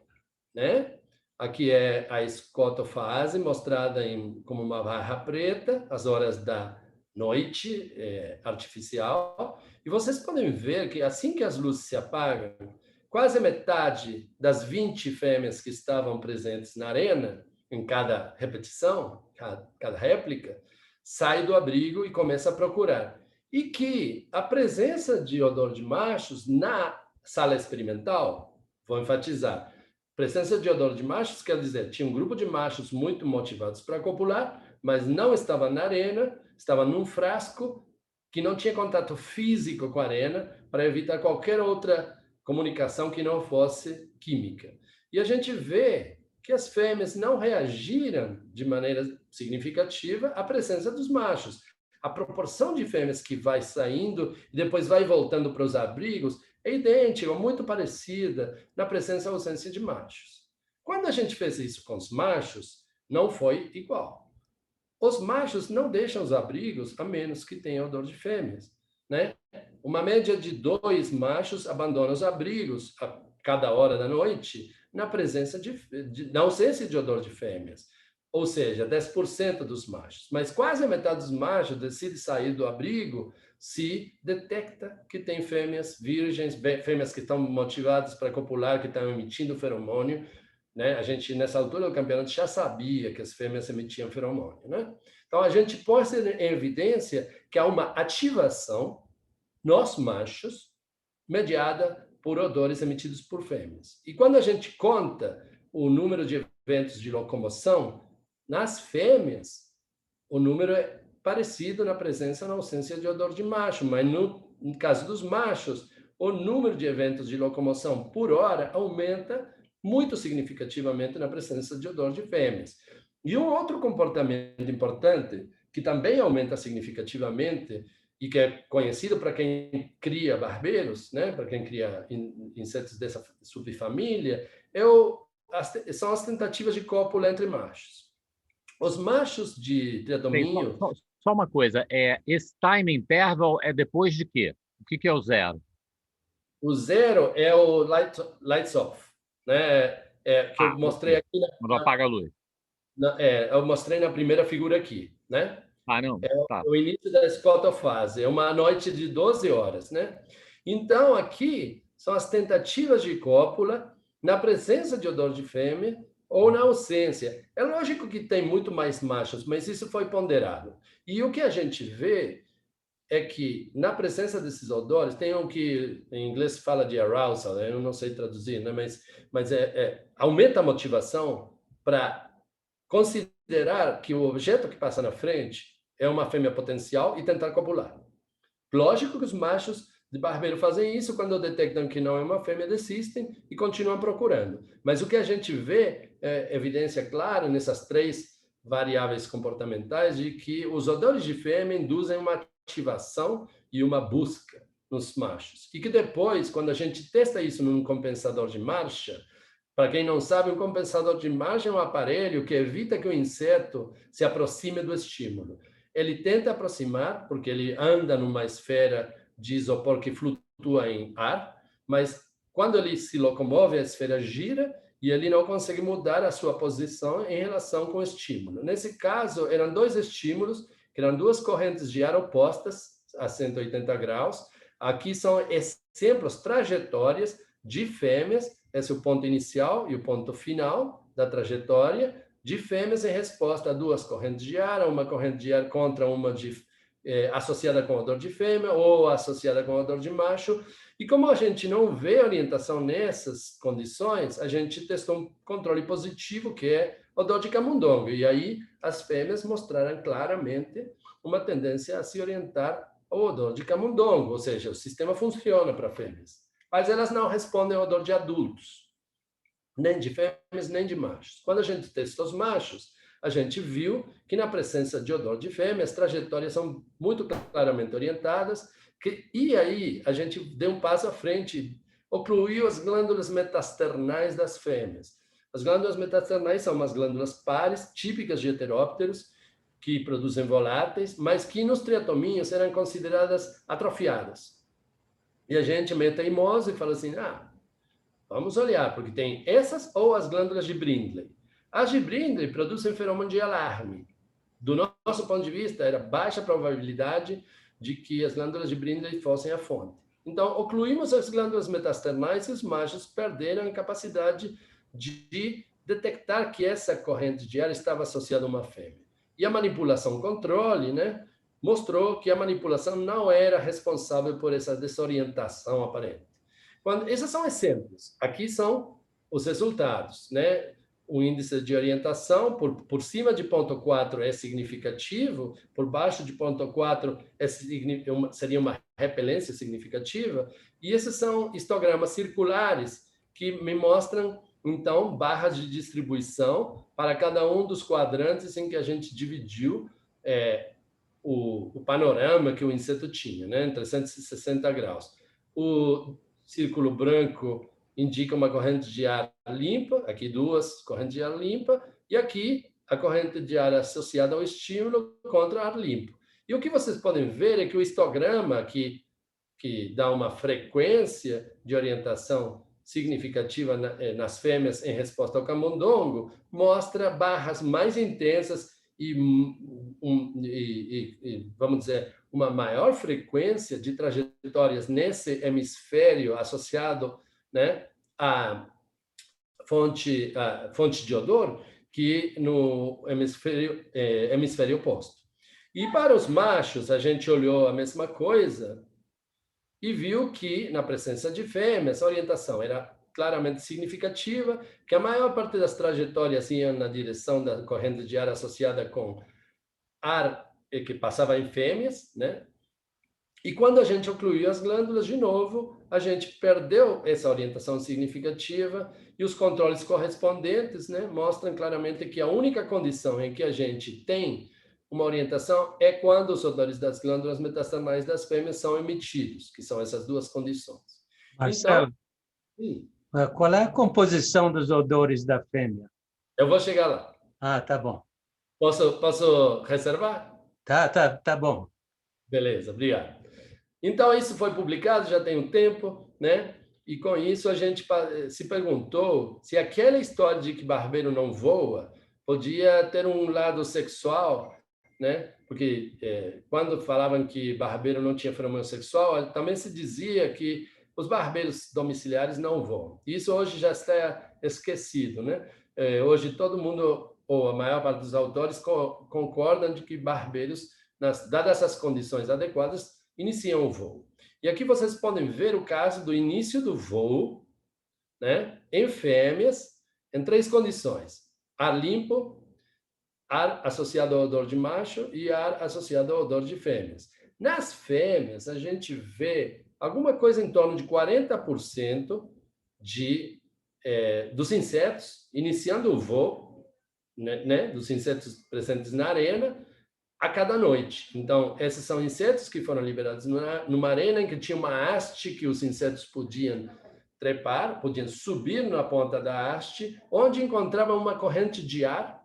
Speaker 2: né? Aqui é a escotofase, mostrada como uma barra preta, as horas da noite artificial. E vocês podem ver que assim que as luzes se apagam, quase metade das 20 fêmeas que estavam presentes na arena, em cada repetição, cada réplica, sai do abrigo e começa a procurar. E que a presença de odor de machos na sala experimental, vou enfatizar, presença de odor de machos quer dizer, tinha um grupo de machos muito motivados para copular, mas não estava na arena, estava num frasco que não tinha contato físico com a arena para evitar qualquer outra comunicação que não fosse química. E a gente vê que as fêmeas não reagiram de maneira significativa à presença dos machos. A proporção de fêmeas que vai saindo e depois vai voltando para os abrigos é idêntica, muito parecida na presença ou ausência de machos. Quando a gente fez isso com os machos, não foi igual. Os machos não deixam os abrigos a menos que tenham odor de fêmeas, né? Uma média de 2 machos abandonam os abrigos a cada hora da noite na presença na ausência de odor de fêmeas. Ou seja, 10% dos machos. Mas quase a metade dos machos decide sair do abrigo se detecta que tem fêmeas virgens, fêmeas que estão motivadas para copular, que estão emitindo feromônio, né? A gente, nessa altura do campeonato, já sabia que as fêmeas emitiam feromônio, né? Então, a gente pôs em evidência que há uma ativação nos machos mediada por odores emitidos por fêmeas. E quando a gente conta o número de eventos de locomoção, nas fêmeas, o número é parecido na presença ou na ausência de odor de macho, mas no caso dos machos, o número de eventos de locomoção por hora aumenta muito significativamente na presença de odor de fêmeas. E um outro comportamento importante, que também aumenta significativamente, e que é conhecido para quem cria barbeiros, né, para quem cria insetos dessa subfamília, são as tentativas de cópula entre machos. Os machos de triatomínio...
Speaker 3: Só uma coisa, esse time interval é depois de quê? O que é o zero?
Speaker 2: O zero é o lights off, né? Que eu mostrei aqui.
Speaker 3: Quando apaga a luz.
Speaker 2: Eu mostrei na primeira figura aqui, né?
Speaker 3: Não. Tá.
Speaker 2: O início da escotofase, é uma noite de 12 horas, né? Então, aqui são as tentativas de cópula na presença de odor de fêmea ou na ausência. É lógico que tem muito mais machos, mas isso foi ponderado. E o que a gente vê é que, na presença desses odores, tem um que em inglês fala de arousal, eu não sei traduzir, né? mas aumenta a motivação para considerar que o objeto que passa na frente é uma fêmea potencial e tentar copular. Lógico que os machos de barbeiro fazem isso, quando detectam que não é uma fêmea, desistem e continuam procurando. Mas o que a gente vê é evidência clara nessas 3 variáveis comportamentais de que os odores de fêmea induzem uma ativação e uma busca nos machos. E que depois, quando a gente testa isso num compensador de marcha, para quem não sabe, um compensador de marcha é um aparelho que evita que o inseto se aproxime do estímulo. Ele tenta aproximar, porque ele anda numa esfera de isopor que flutua em ar, mas quando ele se locomove, a esfera gira e ele não consegue mudar a sua posição em relação com o estímulo. Nesse caso, eram 2 estímulos, que eram 2 correntes de ar opostas, a 180 graus, Aqui são exemplos, trajetórias de fêmeas, esse é o ponto inicial e o ponto final da trajetória, de fêmeas em resposta a duas correntes de ar, uma corrente de ar contra uma associada com odor de fêmea ou associada com odor de macho. E como a gente não vê orientação nessas condições, a gente testou um controle positivo, que é odor de camundongo. E aí as fêmeas mostraram claramente uma tendência a se orientar ao odor de camundongo, ou seja, o sistema funciona para fêmeas. Mas elas não respondem ao odor de adultos, nem de fêmeas, nem de machos. Quando a gente testou os machos, a gente viu que na presença de odor de fêmeas, as trajetórias são muito claramente orientadas, e aí a gente deu um passo à frente, ocluiu as glândulas metasternais das fêmeas. As glândulas metasternais são umas glândulas pares, típicas de heterópteros, que produzem voláteis, mas que nos triatominhos eram consideradas atrofiadas. E a gente mete a teimosa e fala assim, vamos olhar, porque tem essas ou as glândulas de Brindley. As de Brindley produzem feromônio de alarme. Do nosso ponto de vista, era baixa probabilidade de que as glândulas de Brindley fossem a fonte. Então, ocluímos as glândulas metasternais e os machos perderam a capacidade de detectar que essa corrente de ar estava associada a uma fêmea. E a manipulação controle, né, mostrou que a manipulação não era responsável por essa desorientação aparente. Esses são exemplos. Aqui são os resultados, né? O índice de orientação por cima de 0,4 é significativo, por baixo de 0,4 seria uma repelência significativa, e esses são histogramas circulares que me mostram, então, barras de distribuição para cada um dos quadrantes em que a gente dividiu o panorama que o inseto tinha, né, em 360 graus. O círculo branco indica uma corrente de ar limpa, aqui duas correntes de ar limpa, e aqui a corrente de ar associada ao estímulo contra ar limpo. E o que vocês podem ver é que o histograma, que dá uma frequência de orientação significativa nas fêmeas em resposta ao camundongo, mostra barras mais intensas e vamos dizer, uma maior frequência de trajetórias nesse hemisfério associado, né, à fonte de odor, que no hemisfério oposto. E para os machos, a gente olhou a mesma coisa e viu que, na presença de fêmeas, a orientação era claramente significativa, que a maior parte das trajetórias iam na direção da corrente de ar associada com ar que passava em fêmeas, né? E quando a gente ocluiu as glândulas, de novo, a gente perdeu essa orientação significativa e os controles correspondentes, né, mostram claramente que a única condição em que a gente tem uma orientação é quando os odores das glândulas metasternais das fêmeas são emitidos, que são essas duas condições.
Speaker 1: Marcelo,
Speaker 2: Então,
Speaker 1: qual é a composição dos odores da fêmea?
Speaker 2: eu vou chegar lá.
Speaker 1: Ah, tá bom.
Speaker 2: Posso reservar?
Speaker 1: Tá bom.
Speaker 2: Beleza, obrigado. Então, isso foi publicado já tem um tempo, né? E com isso a gente se perguntou se aquela história de que barbeiro não voa podia ter um lado sexual, né? Porque quando falavam que barbeiro não tinha feromônio sexual, também se dizia que os barbeiros domiciliares não voam. Isso hoje já está esquecido, né? Hoje todo mundo, ou a maior parte dos autores, concordam de que barbeiros, dadas essas condições adequadas, iniciam o voo. E aqui vocês podem ver o caso do início do voo, né, em fêmeas, em três condições: ar limpo, ar associado ao odor de macho e ar associado ao odor de fêmeas. Nas fêmeas, a gente vê alguma coisa em torno de 40% dos insetos iniciando o voo, né, dos insetos presentes na arena, a cada noite. Então, esses são insetos que foram liberados numa arena em que tinha uma haste que os insetos podiam trepar, podiam subir na ponta da haste, onde encontravam uma corrente de ar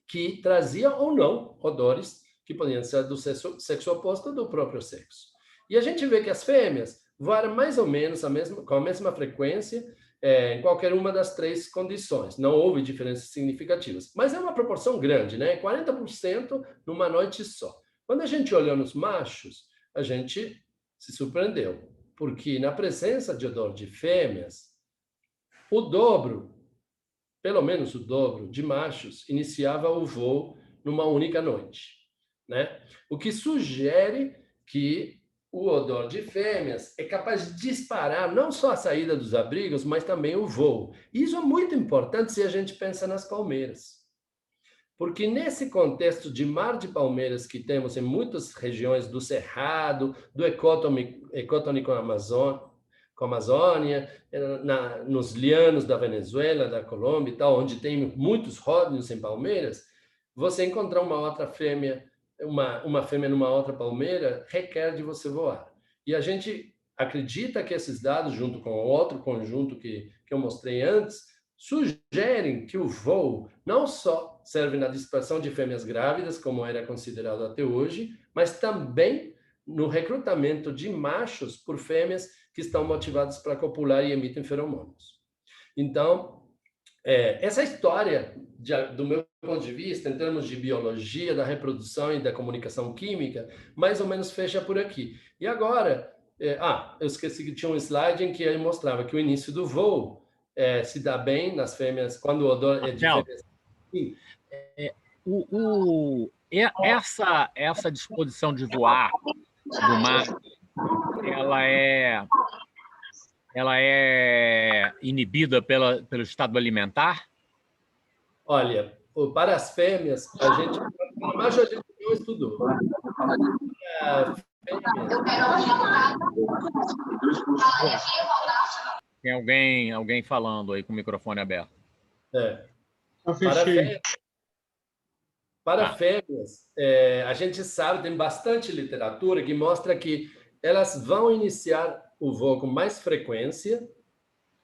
Speaker 2: que trazia ou não odores que podiam ser do sexo oposto ou do próprio sexo. E a gente vê que as fêmeas voaram mais ou menos com a mesma frequência em qualquer uma das três condições. Não houve diferenças significativas. Mas é uma proporção grande, né? 40% numa noite só. Quando a gente olhou nos machos, a gente se surpreendeu, porque na presença de odor de fêmeas, o dobro, pelo menos o dobro de machos, iniciava o voo numa única noite, né? O que sugere que o odor de fêmeas é capaz de disparar não só a saída dos abrigos, mas também o voo. Isso é muito importante se a gente pensa nas palmeiras. Porque nesse contexto de mar de palmeiras que temos em muitas regiões do Cerrado, do ecotone com a Amazônia, nos lianos da Venezuela, da Colômbia e tal, onde tem muitos ródeos em palmeiras, você encontrar uma outra fêmea, uma fêmea numa outra palmeira, requer de você voar. E a gente acredita que esses dados, junto com outro conjunto que eu mostrei antes, sugerem que o voo não só serve na dispersão de fêmeas grávidas, como era considerado até hoje, mas também no recrutamento de machos por fêmeas que estão motivadas para copular e emitem feromônios. Então, essa história, do meu ponto de vista, em termos de biologia, da reprodução e da comunicação química, mais ou menos fecha por aqui. E agora, eu esqueci que tinha um slide em que ele mostrava que o início do voo se dá bem nas fêmeas, quando o odor é de fêmeas. Sim.
Speaker 3: Essa disposição de voar do macho, ela é inibida pelo estado alimentar?
Speaker 2: Olha, para as fêmeas, para macho a gente não estudou.
Speaker 3: Tem alguém falando aí com o microfone aberto.
Speaker 2: Para fêmeas, a gente sabe, tem bastante literatura que mostra que elas vão iniciar o voo com mais frequência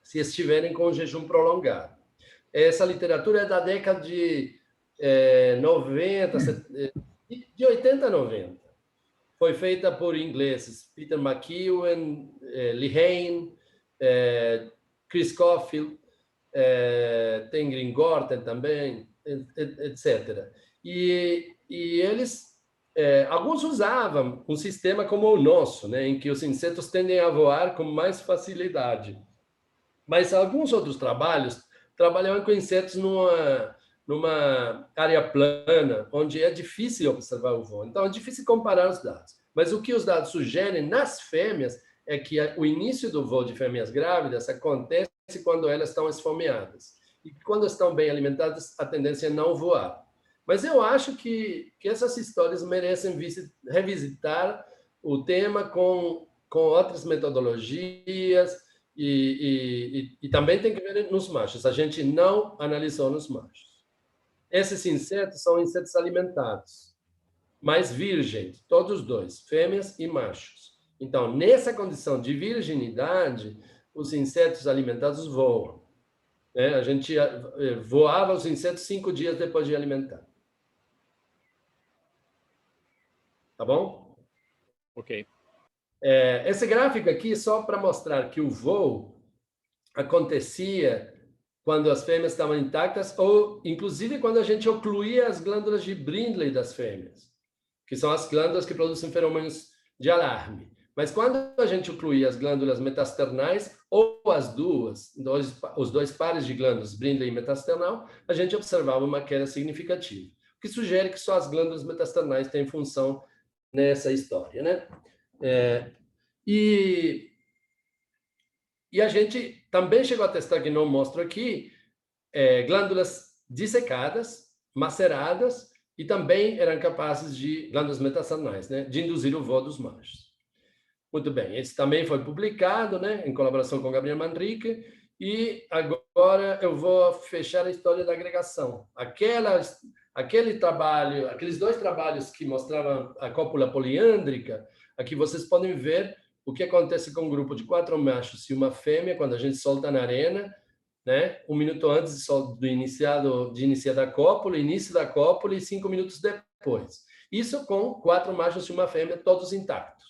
Speaker 2: se estiverem com um jejum prolongado. Essa literatura é da década de 80 a 90. Foi feita por ingleses, Peter McEwen, Lehane, Chris Caulfield, tem Gringorten também, etc. E eles, alguns usavam um sistema como o nosso, né, em que os insetos tendem a voar com mais facilidade. Mas alguns outros trabalhos trabalhavam com insetos numa área plana, onde é difícil observar o voo. Então, é difícil comparar os dados. Mas o que os dados sugerem nas fêmeas é que o início do voo de fêmeas grávidas acontece quando elas estão esfomeadas. E quando estão bem alimentadas, a tendência é não voar. Mas eu acho que essas histórias merecem revisitar o tema com outras metodologias e também tem que ver nos machos. A gente não analisou nos machos. Esses insetos são insetos alimentados, mas virgens, todos dois, fêmeas e machos. Então, nessa condição de virginidade, os insetos alimentados voam. A gente voava os insetos 5 dias depois de alimentar. Tá bom?
Speaker 3: Ok.
Speaker 2: Esse gráfico aqui é só para mostrar que o voo acontecia quando as fêmeas estavam intactas ou, inclusive, quando a gente ocluía as glândulas de Brindley das fêmeas, que são as glândulas que produzem feromônios de alarme. Mas quando a gente ocluía as glândulas metasternais ou as os dois pares de glândulas, Brindley e metasternal, a gente observava uma queda significativa, o que sugere que só as glândulas metasternais têm função nessa história, né? E a gente também chegou a testar, que não mostro aqui, glândulas dissecadas, maceradas, e também eram capazes glândulas metasternais, né, de induzir o voo dos machos. Muito bem, esse também foi publicado, né, em colaboração com Gabriel Manrique, e agora eu vou fechar a história da agregação. Aquele trabalho, aqueles 2 trabalhos que mostravam a cópula poliândrica, aqui vocês podem ver o que acontece com um grupo de 4 machos e uma fêmea quando a gente solta na arena, né? 1 minuto antes de iniciar a cópula, início da cópula e 5 minutos depois. Isso com 4 machos e uma fêmea, todos intactos.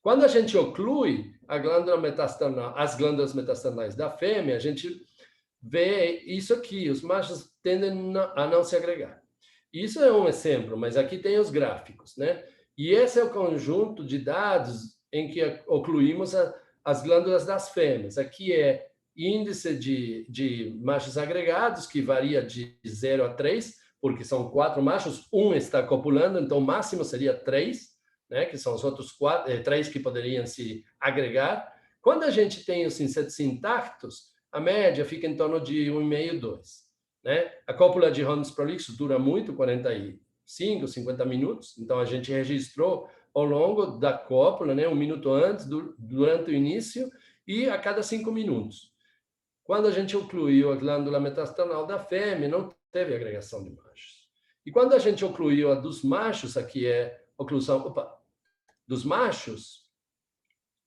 Speaker 2: Quando a gente oclui as glândulas metasternais da fêmea, a gente vê isso aqui, os machos tendem a não se agregar. Isso é um exemplo, mas aqui tem os gráficos, né? E esse é o conjunto de dados em que ocluímos as glândulas das fêmeas. Aqui é índice de machos agregados, que varia de 0 a 3, porque são 4 machos, um está copulando, então o máximo seria 3, né, que são os outros 3 que poderiam se agregar. Quando a gente tem os insetos intactos, a média fica em torno de 1,5, 2. Né? A cópula de Hornus prolixus dura muito, 45, 50 minutos, então a gente registrou ao longo da cópula, né, 1 minuto antes, durante o início e a cada 5 minutos. Quando a gente ocluiu a glândula metasternal da fêmea, não teve agregação de machos. E quando a gente ocluiu a dos machos, aqui é oclusão dos machos,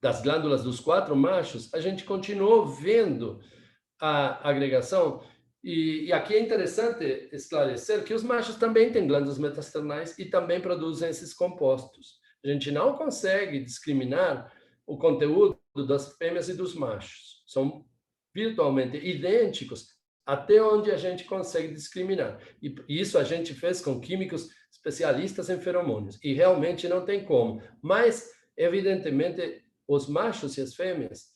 Speaker 2: das glândulas dos 4 machos, a gente continuou vendo a agregação. E aqui é interessante esclarecer que os machos também têm glândulas metasternais e também produzem esses compostos. A gente não consegue discriminar o conteúdo das fêmeas e dos machos. São virtualmente idênticos até onde a gente consegue discriminar. E isso a gente fez com químicos especialistas em feromônios. E realmente não tem como. Mas, evidentemente, os machos e as fêmeas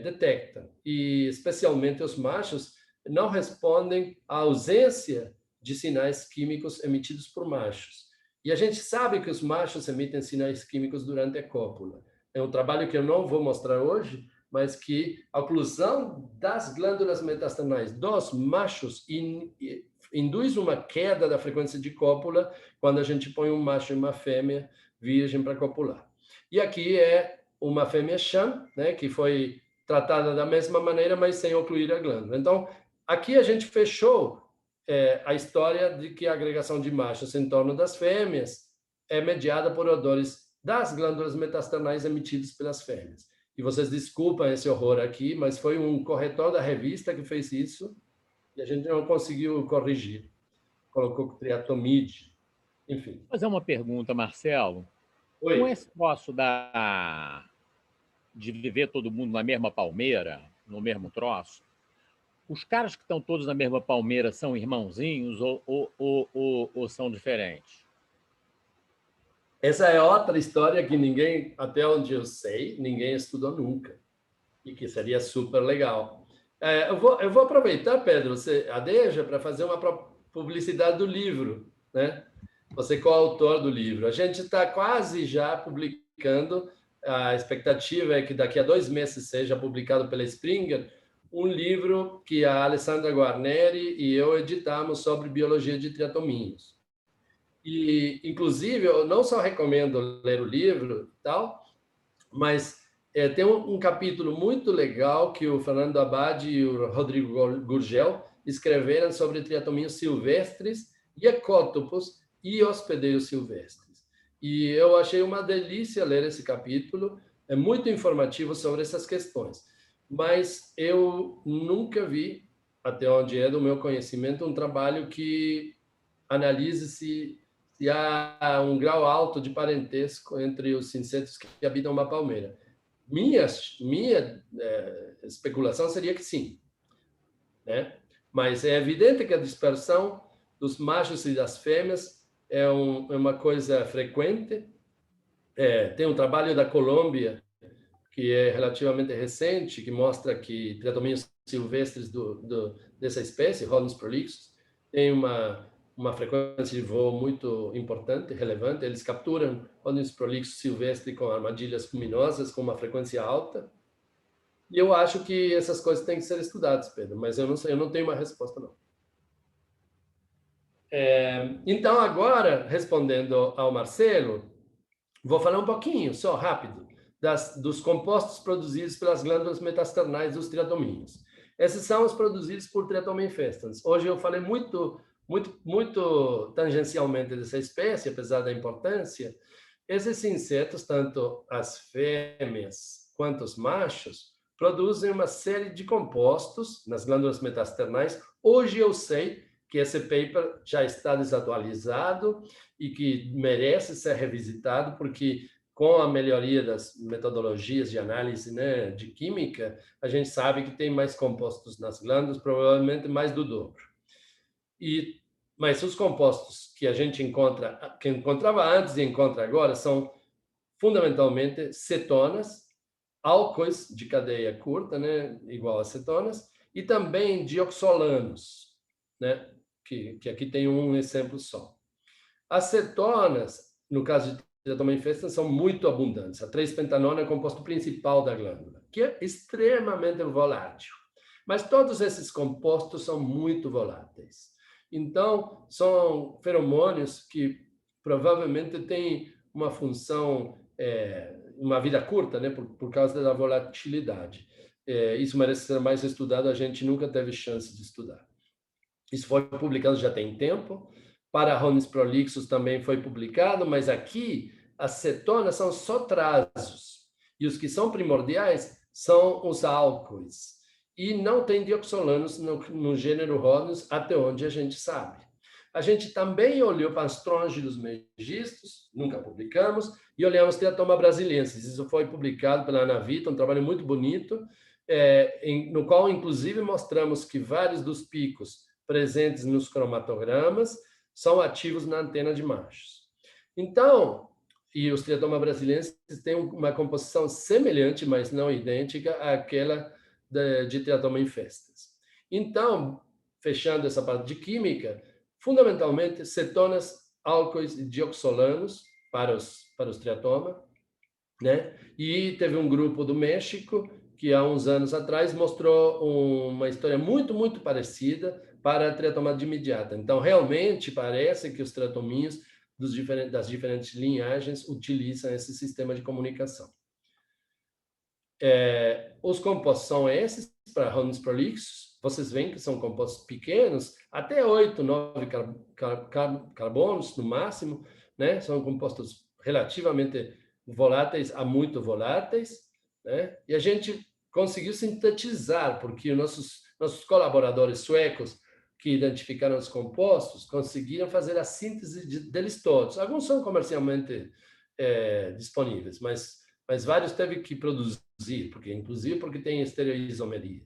Speaker 2: detectam. E, especialmente, os machos não respondem à ausência de sinais químicos emitidos por machos. E a gente sabe que os machos emitem sinais químicos durante a cópula. É um trabalho que eu não vou mostrar hoje, mas que a oclusão das glândulas metasternais dos machos induz uma queda da frequência de cópula quando a gente põe um macho e uma fêmea virgem para copular. E aqui é uma fêmea chã, né, que foi tratada da mesma maneira, mas sem ocluir a glândula. Então, aqui a gente fechou a história de que a agregação de machos em torno das fêmeas é mediada por odores das glândulas metasternais emitidos pelas fêmeas. E vocês desculpam esse horror aqui, mas foi um corretor da revista que fez isso e a gente não conseguiu corrigir. Colocou triatomide, enfim.
Speaker 3: Vou fazer uma pergunta, Marcelo.
Speaker 2: Oi.
Speaker 3: Com esse troço de viver todo mundo na mesma palmeira, no mesmo troço, os caras que estão todos na mesma palmeira são irmãozinhos ou são diferentes?
Speaker 2: Essa é outra história que ninguém, até onde eu sei, ninguém estudou nunca. E que seria super legal. Eu vou aproveitar, Pedro, a deixa para fazer uma publicidade do livro, né? Você é coautor do livro. A gente está quase já publicando, a expectativa é que daqui a 2 meses seja publicado pela Springer um livro que a Alessandra Guarneri e eu editamos sobre biologia de triatominhos. E, inclusive, eu não só recomendo ler o livro e tal, mas tem um capítulo muito legal que o Fernando Abad e o Rodrigo Gurgel escreveram sobre triatominhos silvestres, ecótopos e hospedeiros silvestres. E eu achei uma delícia ler esse capítulo, é muito informativo sobre essas questões. Mas eu nunca vi, até onde é do meu conhecimento, um trabalho que analise se há um grau alto de parentesco entre os insetos que habitam uma palmeira. Minha especulação seria que sim, né? Mas é evidente que a dispersão dos machos e das fêmeas é uma coisa frequente. Tem um trabalho da Colômbia que é relativamente recente, que mostra que triatominhos silvestres dessa espécie, Hornus prolixus, tem uma frequência de voo muito importante, relevante. Eles capturam Hornus prolixus silvestre com armadilhas luminosas com uma frequência alta. E eu acho que essas coisas têm que ser estudadas, Pedro, mas eu não sei, eu não tenho uma resposta, não. Então, agora, respondendo ao Marcelo, vou falar um pouquinho, só rápido, dos compostos produzidos pelas glândulas metasternais dos triatominhos. Esses são os produzidos por Triatomum infestans. Hoje eu falei muito tangencialmente dessa espécie, apesar da importância. Esses insetos, tanto as fêmeas quanto os machos, produzem uma série de compostos nas glândulas metasternais. Hoje eu sei que esse paper já está desatualizado e que merece ser revisitado, porque com a melhoria das metodologias de análise, né, de química, a gente sabe que tem mais compostos nas glândulas, provavelmente mais do dobro. Mas os compostos que a gente encontrava antes e encontra agora são fundamentalmente cetonas, álcoois de cadeia curta, né, igual a cetonas, e também dioxolanos, né, que aqui tem um exemplo só. As cetonas, no caso de teratoma infestans, são muito abundantes. A 3-pentanona é o composto principal da glândula, que é extremamente volátil. Mas todos esses compostos são muito voláteis. Então, são feromônios que provavelmente têm uma função, uma vida curta, né, por causa da volatilidade. Isso merece ser mais estudado, a gente nunca teve chance de estudar. Isso foi publicado já tem tempo. Para Hodgins prolixus também foi publicado, mas aqui as cetonas são só trazos. E os que são primordiais são os álcoois. E não tem dioxolanos no gênero Hodgins, até onde a gente sabe. A gente também olhou para Strongylos megistus, nunca publicamos, e olhamos Teratoma brasiliensis. Isso foi publicado pela Anavita, um trabalho muito bonito, no qual, inclusive, mostramos que vários dos picos presentes nos cromatogramas são ativos na antena de machos. Então, e os Teratoma brasiliensis têm uma composição semelhante, mas não idêntica, àquela de Teratoma infestans. Então, fechando essa parte de química, fundamentalmente, cetonas, álcoois e dioxolanos para os teratoma, né? E teve um grupo do México que, há uns anos atrás, mostrou uma história muito, muito parecida para a triatomata imediata. Então, realmente, parece que os triatominhos das diferentes linhagens utilizam esse sistema de comunicação. Os compostos são esses, para Hodgins prolixus. Vocês veem que são compostos pequenos, até 8, 9 carbonos no máximo, né? São compostos relativamente voláteis a muito voláteis, né? E a gente conseguiu sintetizar, porque nossos colaboradores suecos que identificaram os compostos conseguiram fazer a síntese deles todos. Alguns são comercialmente disponíveis, mas vários teve que produzir, porque tem estereoisomeria.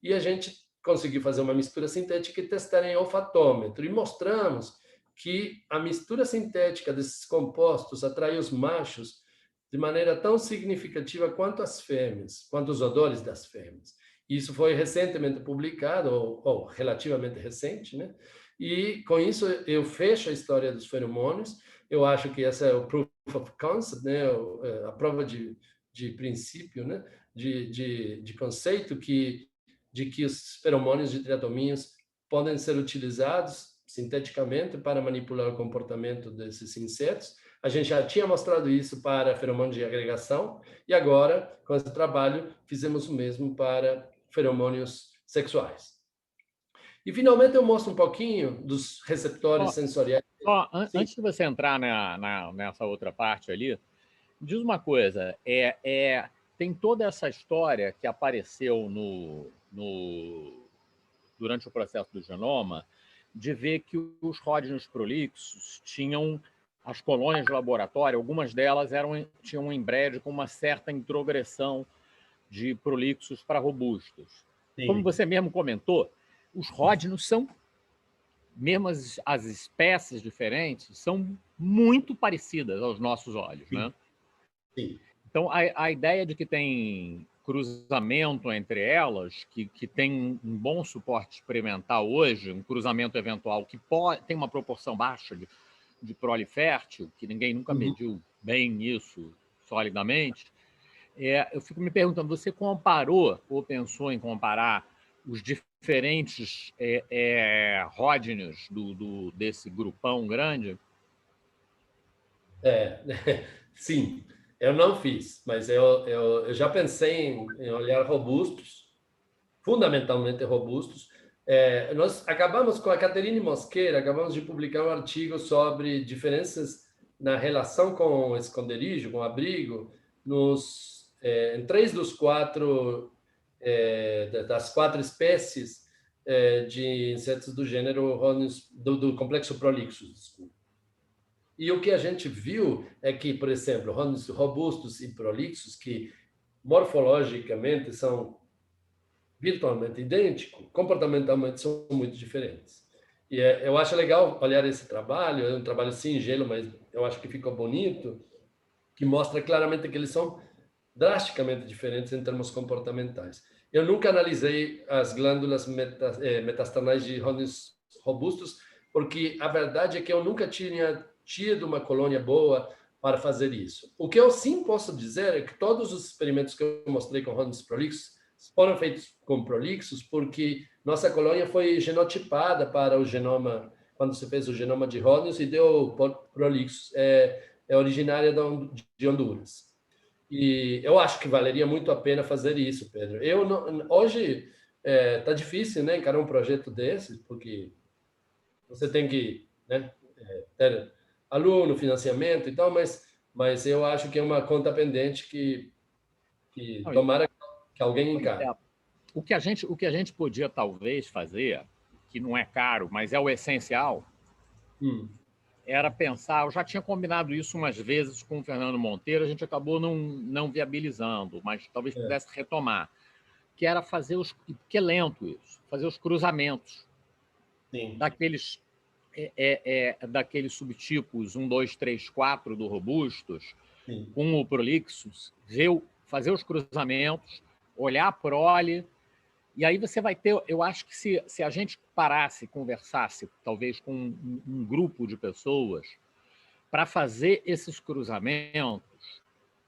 Speaker 2: E a gente conseguiu fazer uma mistura sintética e testar em olfatômetro. E mostramos que a mistura sintética desses compostos atrai os machos de maneira tão significativa quanto as fêmeas, quanto os odores das fêmeas. Isso foi recentemente publicado, ou relativamente recente, né? E, com isso, eu fecho a história dos feromônios. Eu acho que essa é o proof of concept, né? A prova de princípio, né? de conceito de que os feromônios de triatominhos podem ser utilizados sinteticamente para manipular o comportamento desses insetos. A gente já tinha mostrado isso para feromônios de agregação e agora, com esse trabalho, fizemos o mesmo para feromônios sexuais. E, finalmente, eu mostro um pouquinho dos receptores sensoriais.
Speaker 3: Antes de você entrar nessa outra parte ali, diz uma coisa, tem toda essa história que apareceu durante o processo do genoma, de ver que os Hodgins prolixus tinham as colônias de laboratório, algumas delas tinham um embred com uma certa introgressão de prolixos para robustos. Sim. Como você mesmo comentou, os Hodgins são, mesmo as espécies diferentes, são muito parecidas aos nossos olhos,
Speaker 2: Sim.
Speaker 3: né?
Speaker 2: Sim.
Speaker 3: Então, a ideia de que tem cruzamento entre elas, que tem um bom suporte experimental hoje, um cruzamento eventual que tem uma proporção baixa de prole fértil, que ninguém nunca mediu bem isso solidamente, eu fico me perguntando, você comparou ou pensou em comparar os diferentes Hodgins desse grupão grande?
Speaker 2: Sim. Eu não fiz, mas eu já pensei em olhar robustos, fundamentalmente robustos. Nós acabamos com a Caterine Mosqueira, acabamos de publicar um artigo sobre diferenças na relação com o esconderijo, com o abrigo, em 3 das 4 espécies de insetos do gênero do complexo prolixus, desculpa. E o que a gente viu é que, por exemplo, Hodgins robustos e prolixos, que morfologicamente são virtualmente idênticos, comportamentalmente são muito diferentes. E eu acho legal olhar esse trabalho, é um trabalho singelo, mas eu acho que ficou bonito, que mostra claramente que eles são drasticamente diferentes em termos comportamentais. Eu nunca analisei as glândulas metastanais de Hodgins robustos, porque a verdade é que eu nunca tinha tido uma colônia boa para fazer isso. O que eu sim posso dizer é que todos os experimentos que eu mostrei com Hodgins prolixos foram feitos com prolixos porque nossa colônia foi genotipada para o genoma, quando se fez o genoma de Hodgins e deu prolixos. É originária de Honduras. E eu acho que valeria muito a pena fazer isso, Pedro. Hoje tá difícil, né, encarar um projeto desse, porque você tem que, né, ter aluno, financiamento e tal, mas eu acho que é uma conta pendente que tomara que alguém encare.
Speaker 3: O que a gente podia talvez fazer, que não é caro, mas é o essencial, era pensar, eu já tinha combinado isso umas vezes com o Fernando Monteiro, a gente acabou não viabilizando, mas talvez pudesse retomar, que era fazer porque é lento isso, fazer os cruzamentos daqueles subtipos 1, 2, 3, 4 do robustos, com o prolixus, fazer os cruzamentos, olhar a prole, e aí você vai ter, eu acho que se a gente parasse, conversasse, talvez com um grupo de pessoas, para fazer esses cruzamentos,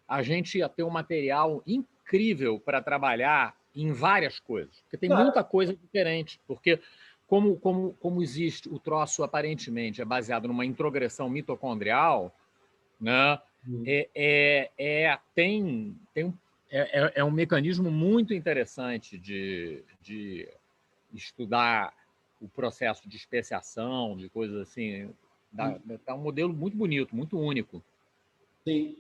Speaker 3: a gente ia ter um material incrível para trabalhar em várias coisas, porque tem muita coisa diferente, porque como existe o troço aparentemente é baseado numa introgressão mitocondrial, né? É um mecanismo muito interessante de estudar o processo de especiação, de coisas assim. Dá um modelo muito bonito, muito único.
Speaker 2: Sim.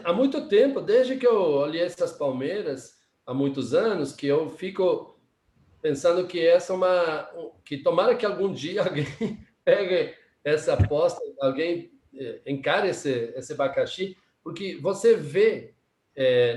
Speaker 2: Há muito tempo, desde que eu olhei essas palmeiras, há muitos anos, que eu fico pensando que que tomara que algum dia alguém pegue essa aposta, alguém encare esse abacaxi, porque você vê,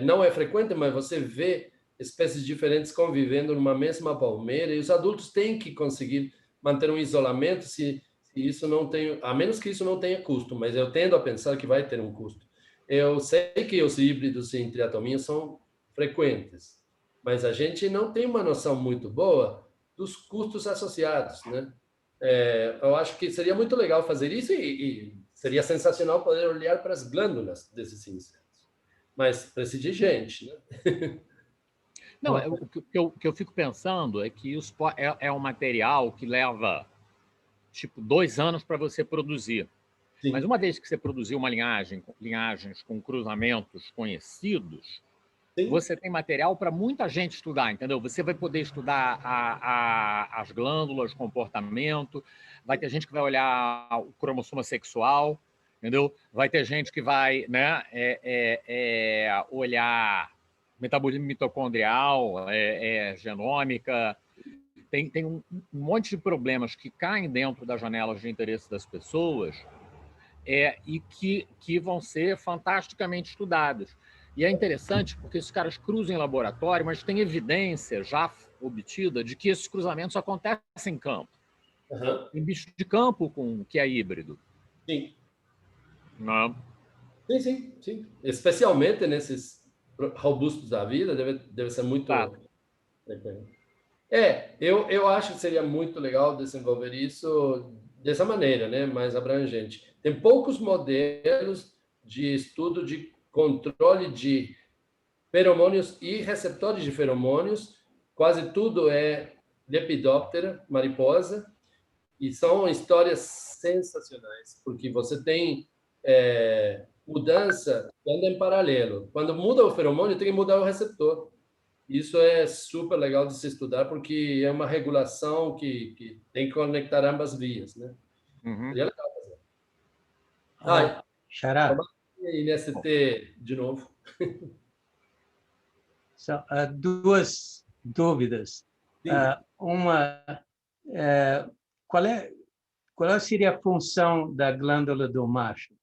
Speaker 2: não é frequente, mas você vê espécies diferentes convivendo numa mesma palmeira, e os adultos têm que conseguir manter um isolamento se isso não tem, a menos que isso não tenha custo, mas eu tendo a pensar que vai ter um custo. Eu sei que os híbridos em triatomia são frequentes, mas a gente não tem uma noção muito boa dos custos associados, né? Eu acho que seria muito legal fazer isso e seria sensacional poder olhar para as glândulas desses insetos. Mas precisa de gente, né?
Speaker 3: Não, o que eu fico pensando é que isso é um material que leva, tipo, 2 anos para você produzir. Sim. Mas uma vez que você produziu uma linhagens com cruzamentos conhecidos, sim, você tem material para muita gente estudar, entendeu? Você vai poder estudar as glândulas, comportamento, vai ter gente que vai olhar o cromossoma sexual, entendeu? Vai ter gente que vai, né, olhar metabolismo mitocondrial, genômica. Tem um monte de problemas que caem dentro das janelas de interesse das pessoas e que vão ser fantasticamente estudados. E é interessante porque esses caras cruzam em laboratório, mas tem evidência já obtida de que esses cruzamentos acontecem em campo. Tem bicho de campo que é híbrido.
Speaker 2: Sim.
Speaker 3: Não.
Speaker 2: Sim. Especialmente nesses robustos da vida, deve ser muito... Eu acho que seria muito legal desenvolver isso dessa maneira, né? Mais abrangente. Tem poucos modelos de estudo de controle de feromônios e receptores de feromônios. Quase tudo é Lepidoptera, mariposa, e são histórias sensacionais, porque você tem mudança que anda em paralelo. Quando muda o feromônio, tem que mudar o receptor. Isso é super legal de se estudar, porque é uma regulação que tem que conectar ambas vias, né? Seria legal fazer.
Speaker 1: Xará.
Speaker 2: INST de novo.
Speaker 1: São duas dúvidas. Uma, qual seria a função da glândula do macho?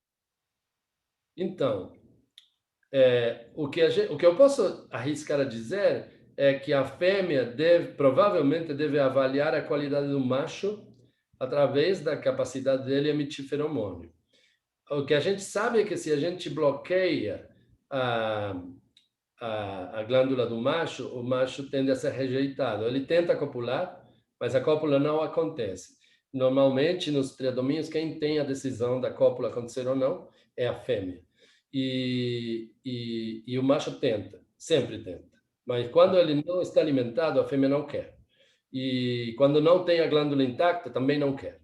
Speaker 2: Então, o que eu posso arriscar a dizer é que a fêmea provavelmente deve avaliar a qualidade do macho através da capacidade dele emitir feromônio. o que a gente sabe é que se a gente bloqueia a glândula do macho, o macho tende a ser rejeitado. Ele tenta copular, mas a cópula não acontece. Normalmente, nos triadomínios, quem tem a decisão da cópula acontecer ou não é a fêmea. E o macho tenta, sempre tenta. Mas quando ele não está alimentado, a fêmea não quer. E quando não tem a glândula intacta, também não quer.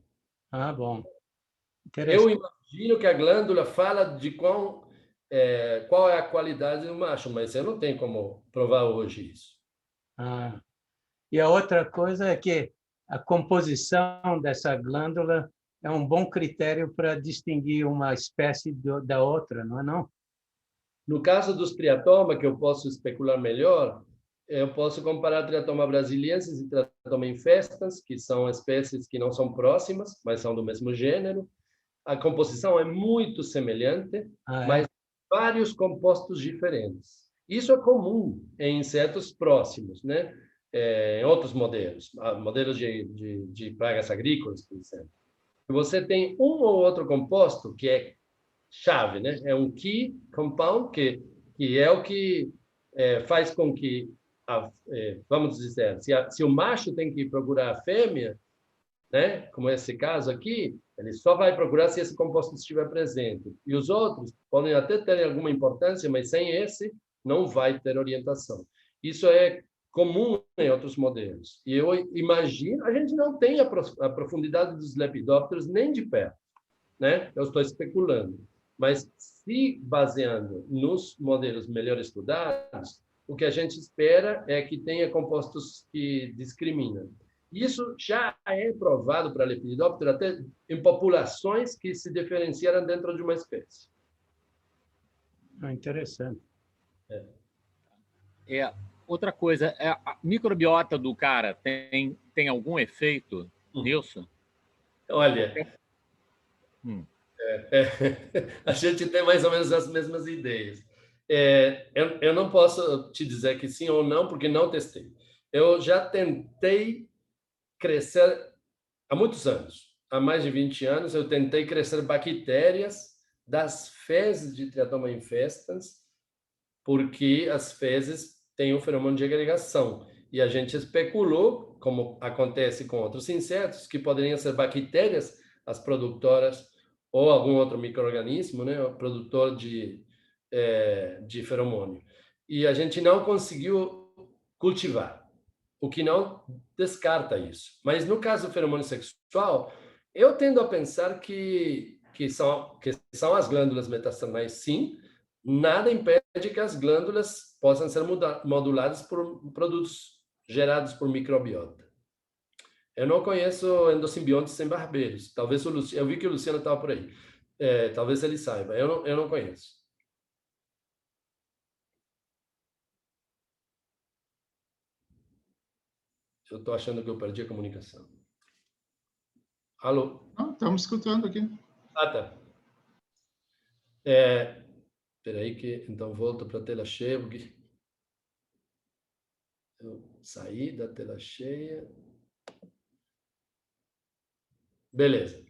Speaker 1: Ah, bom.
Speaker 2: Eu
Speaker 1: Interessante.
Speaker 2: imagino que a glândula fala de qual é a qualidade do macho, mas eu não tenho como provar hoje isso.
Speaker 1: Ah. E a outra coisa é que a composição dessa glândula é um bom critério para distinguir uma espécie da outra, não é não?
Speaker 2: No caso dos triatoma, que eu posso especular melhor, eu posso comparar triatoma brasiliensis e triatoma infestans, que são espécies que não são próximas, mas são do mesmo gênero. A composição é muito semelhante, mas vários compostos diferentes. Isso é comum em insetos próximos, né? Em outros modelos de pragas agrícolas, por exemplo. Você tem um ou outro composto que é chave, né? É um key compound que é o que faz com que, vamos dizer, se o macho tem que procurar a fêmea, né? Como esse caso aqui, ele só vai procurar se esse composto estiver presente. E os outros podem até ter alguma importância, mas sem esse não vai ter orientação. Isso é comum em outros modelos. E eu imagino, a gente não tem a profundidade dos lepidópteros nem de perto, né? Eu estou especulando. Mas se baseando nos modelos melhor estudados, o que a gente espera é que tenha compostos que discriminam. Isso já é provado para Lepidoptera até em populações que se diferenciaram dentro de uma espécie.
Speaker 1: Interessante.
Speaker 3: Outra coisa, a microbiota do cara tem algum efeito nisso?
Speaker 2: Olha, a gente tem mais ou menos as mesmas ideias. Eu não posso te dizer que sim ou não, porque não testei. Eu já tentei crescer há muitos anos. Há mais de 20 anos, eu tentei crescer bactérias das fezes de Triatoma infestans, porque as fezes têm um fenômeno de agregação. E a gente especulou, como acontece com outros insetos, que poderiam ser bactérias as produtoras ou algum outro micro-organismo, né, o produtor de feromônio. E a gente não conseguiu cultivar, o que não descarta isso. Mas no caso do feromônio sexual, eu tendo a pensar que são as glândulas metastasionais, sim. Nada impede que as glândulas possam ser moduladas por produtos gerados por microbiota. Eu não conheço endossimbiontes sem barbeiros. Talvez eu vi que o Luciano estava por aí. Talvez ele saiba. Eu não conheço. Eu estou achando que eu perdi a comunicação. Alô?
Speaker 4: Não, estamos escutando aqui.
Speaker 2: Ah, tá. Espera aí que então volto para a tela cheia, porque eu saí da tela cheia. Beleza.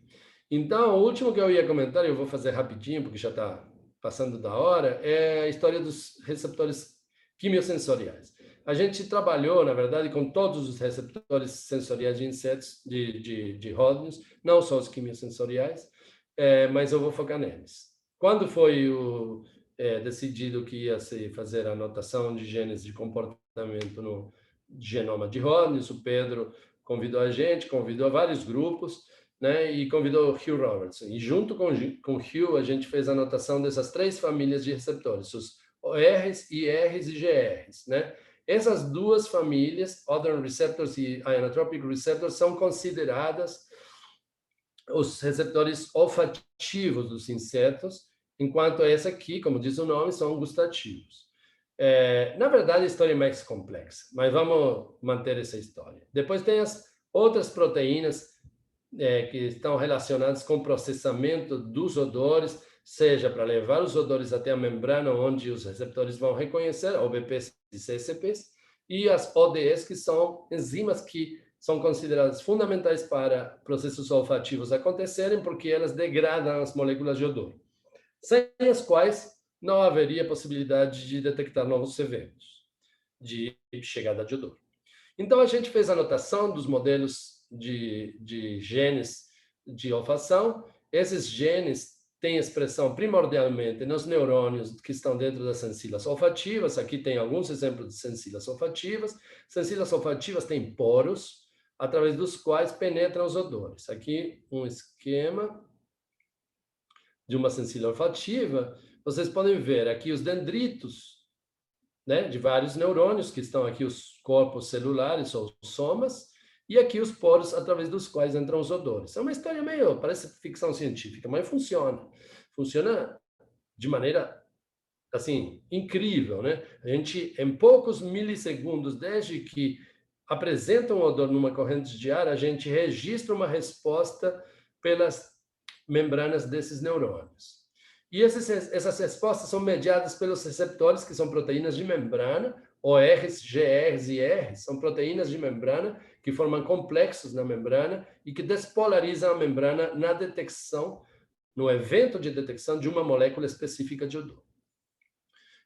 Speaker 2: Então, o último que eu ia comentar, eu vou fazer rapidinho, porque já está passando da hora, é a história dos receptores quimiosensoriais. A gente trabalhou, na verdade, com todos os receptores sensoriais de insetos, de ródnios, não só os quimiosensoriais, mas eu vou focar neles. Quando foi decidido que ia se fazer a anotação de genes de comportamento no genoma de ródnios, o Pedro convidou a gente, convidou vários grupos, né, e convidou o Hugh Robertson. E junto com o Hugh, a gente fez a anotação dessas 3 famílias de receptores, os ORs, IRs e GRs, né? Essas 2 famílias, Odorant Receptors e Ionotropic Receptors, são consideradas os receptores olfativos dos insetos, enquanto essa aqui, como diz o nome, são gustativos. Na verdade, a história é mais complexa, mas vamos manter essa história. Depois tem as outras proteínas que estão relacionadas com o processamento dos odores, seja para levar os odores até a membrana, onde os receptores vão reconhecer, OBPs e CCPs, e as ODS, que são enzimas que são consideradas fundamentais para processos olfativos acontecerem, porque elas degradam as moléculas de odor. sem as quais não haveria possibilidade de detectar novos eventos de chegada de odor. Então, a gente fez a anotação dos modelos de genes de olfação. Esses genes têm expressão primordialmente nos neurônios que estão dentro das sensilas olfativas. Aqui tem alguns exemplos de sensilas olfativas. Sensilas olfativas têm poros, através dos quais penetram os odores. Aqui um esquema de uma sensília olfativa. Vocês podem ver aqui os dendritos, né, de vários neurônios, que estão aqui os corpos celulares ou somas, e aqui os poros através dos quais entram os odores. É uma história meio, parece ficção científica, mas funciona. Funciona de maneira, assim, incrível, né? A gente, em poucos milissegundos, desde que apresenta um odor numa corrente de ar, a gente registra uma resposta pelas membranas desses neurônios. E essas respostas são mediadas pelos receptores, que são proteínas de membrana, ORs, GRs e Rs, são proteínas de membrana que formam complexos na membrana e que despolarizam a membrana na detecção, no evento de detecção de uma molécula específica de odor.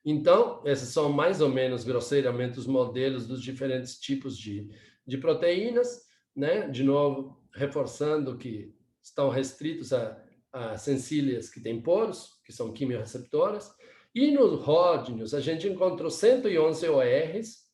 Speaker 2: Então, esses são mais ou menos, grosseiramente, os modelos dos diferentes tipos de proteínas, né? De novo, reforçando que estão restritos a sensílias que têm poros, que são quimiorreceptoras. E nos ródnios, a gente encontrou 111 ORs,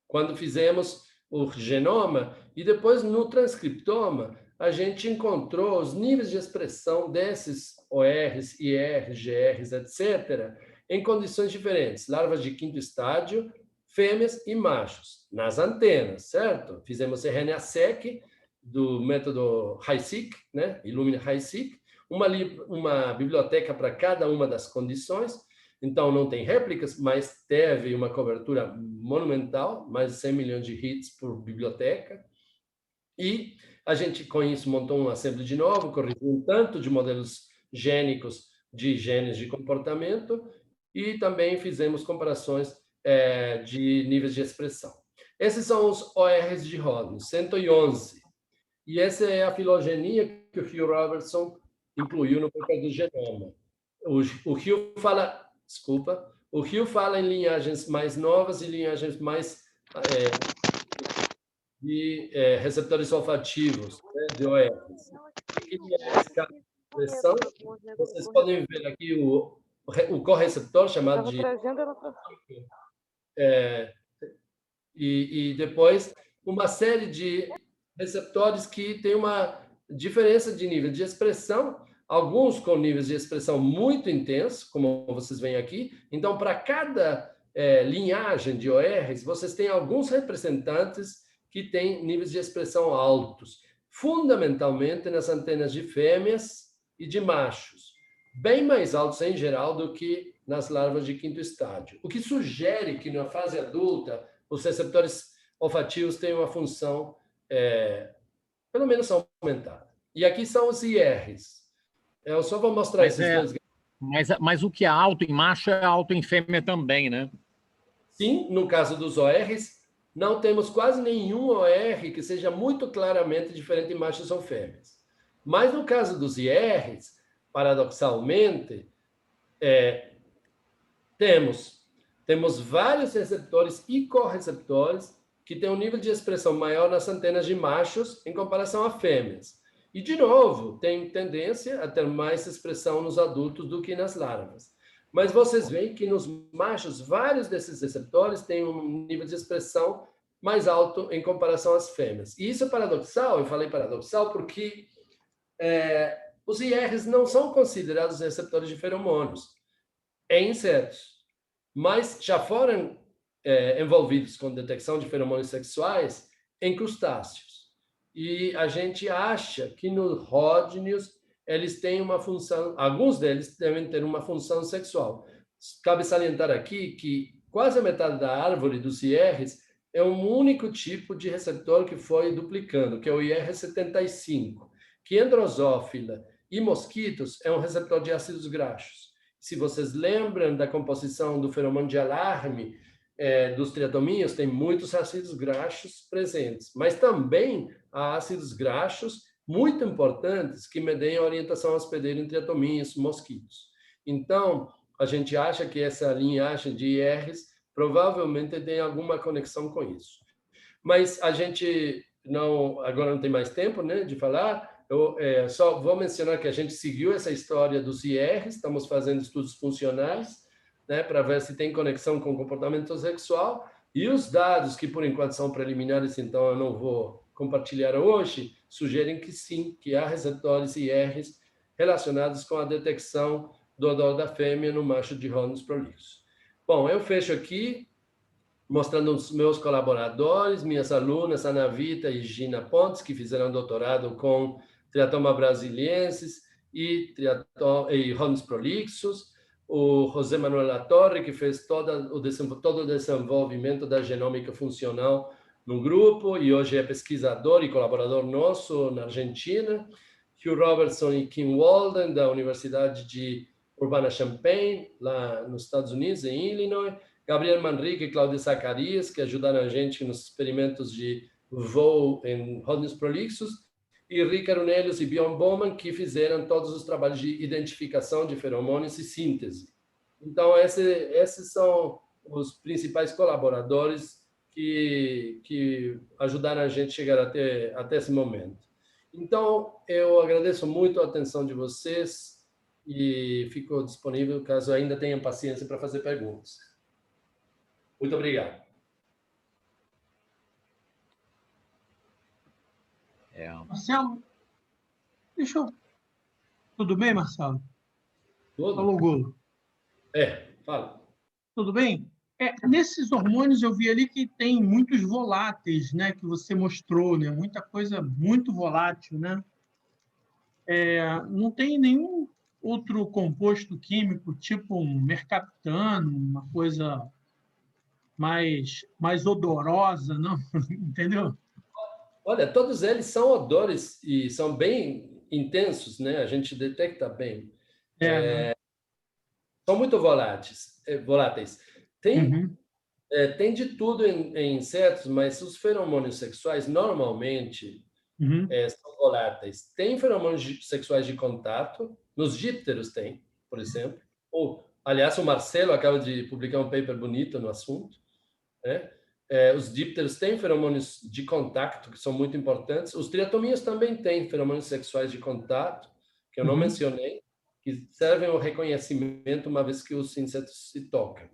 Speaker 2: quando fizemos o genoma, e depois no transcriptoma, a gente encontrou os níveis de expressão desses ORs, IRs, GRs, etc., em condições diferentes, larvas de quinto estágio, fêmeas e machos, nas antenas, certo? Fizemos RNA-seq do método HiSeq, né? Illumina HiSeq, uma biblioteca para cada uma das condições. Então, não tem réplicas, mas teve uma cobertura monumental, mais de 100 milhões de hits por biblioteca. E a gente, com isso, montou um assembly de novo, corrigiu um tanto de modelos gênicos de genes de comportamento e também fizemos comparações de níveis de expressão. Esses são os ORs de Rodney, 111. E essa é a filogenia que o Hugh Robertson incluiu no papel do genoma. O Hugh fala, desculpa, o Hugh fala em linhagens mais novas e linhagens mais de receptores olfativos, né, de ORs. Aqui é a escala de expressão. Vocês podem ver aqui o correceptor chamado de... E depois uma série de receptores que têm uma diferença de nível de expressão, alguns com níveis de expressão muito intensos, como vocês veem aqui. Então, para cada linhagem de ORs, vocês têm alguns representantes que têm níveis de expressão altos, fundamentalmente nas antenas de fêmeas e de machos, bem mais altos em geral do que nas larvas de quinto estágio, o que sugere que na fase adulta os receptores olfativos têm uma função pelo menos aumentada. E aqui são os IRs. Eu só vou mostrar esses dois.
Speaker 3: Mas o que é alto em macho é alto em fêmea também, né?
Speaker 2: Sim, no caso dos ORs, não temos quase nenhum OR que seja muito claramente diferente em machos ou fêmeas. Mas no caso dos IRs, paradoxalmente, temos vários receptores e correceptores que têm um nível de expressão maior nas antenas de machos em comparação a fêmeas. E, de novo, tem tendência a ter mais expressão nos adultos do que nas larvas. Mas vocês veem que nos machos, vários desses receptores têm um nível de expressão mais alto em comparação às fêmeas. E isso é paradoxal, eu falei paradoxal porque os IRs não são considerados receptores de feromônios em insetos, mas já foram envolvidos com detecção de feromônios sexuais em crustáceos. E a gente acha que nos ródnios eles têm uma função, alguns deles devem ter uma função sexual. Cabe salientar aqui que quase a metade da árvore dos IRs é um único tipo de receptor que foi duplicando, que é o IR75, que em drosófila e mosquitos é um receptor de ácidos graxos. Se vocês lembram da composição do feromônio de alarme dos triatominhos, tem muitos ácidos graxos presentes, mas também há ácidos graxos muito importantes que me deem orientação hospedeira em triatominhas, mosquitos. Então, a gente acha que essa linhagem de IRs provavelmente tem alguma conexão com isso. Mas a gente agora não tem mais tempo, né, de falar. Eu só vou mencionar que a gente seguiu essa história dos IRs, estamos fazendo estudos funcionais, né, para ver se tem conexão com o comportamento sexual, e os dados, que por enquanto são preliminares, então eu não vou compartilhar hoje, sugerem que sim, que há receptores IRs relacionados com a detecção do odor da fêmea no macho de Hornus prolixus. Bom, eu fecho aqui, mostrando os meus colaboradores, minhas alunas, Ana Vita e Gina Pontes, que fizeram doutorado com Triatoma brasiliensis e Hornus prolixus, o José Manuel Latorre, que fez todo o desenvolvimento da genômica funcional no grupo e hoje é pesquisador e colaborador nosso na Argentina, Hugh Robertson e Kim Walden, da Universidade de Urbana-Champaign, lá nos Estados Unidos, em Illinois, Gabriel Manrique e Cláudia Zacarias, que ajudaram a gente nos experimentos de voo em Hornus prolixus, e Rica Runelius e Bjorn Bowman, que fizeram todos os trabalhos de identificação de feromônios e síntese. Então, esses são os principais colaboradores que ajudaram a gente a chegar até esse momento. Então, eu agradeço muito a atenção de vocês e fico disponível caso ainda tenham paciência para fazer perguntas. Muito obrigado.
Speaker 5: Marcelo, Tudo bem, Marcelo?
Speaker 2: Tudo?
Speaker 5: Alô, Golo.
Speaker 2: Fala.
Speaker 5: Tudo bem? Nesses hormônios eu vi ali que tem muitos voláteis, né, que você mostrou, né? Muita coisa muito volátil, né? Não tem nenhum outro composto químico, tipo um mercaptano, uma coisa mais odorosa, não? Entendeu?
Speaker 2: Olha, todos eles são odores e são bem intensos, né? A gente detecta bem.
Speaker 5: Né?
Speaker 2: São muito voláteis.
Speaker 5: Uhum.
Speaker 2: Tem de tudo em insetos, mas os feromônios sexuais normalmente
Speaker 5: Uhum.
Speaker 2: São voláteis. Tem feromônios sexuais de contato, nos dípteros tem, por exemplo. Aliás, o Marcelo acaba de publicar um paper bonito no assunto, né? Os dípteros têm feromônios de contato, que são muito importantes. Os triatominhos também têm feromônios sexuais de contato, que eu não mencionei, que servem ao reconhecimento uma vez que os insetos se tocam.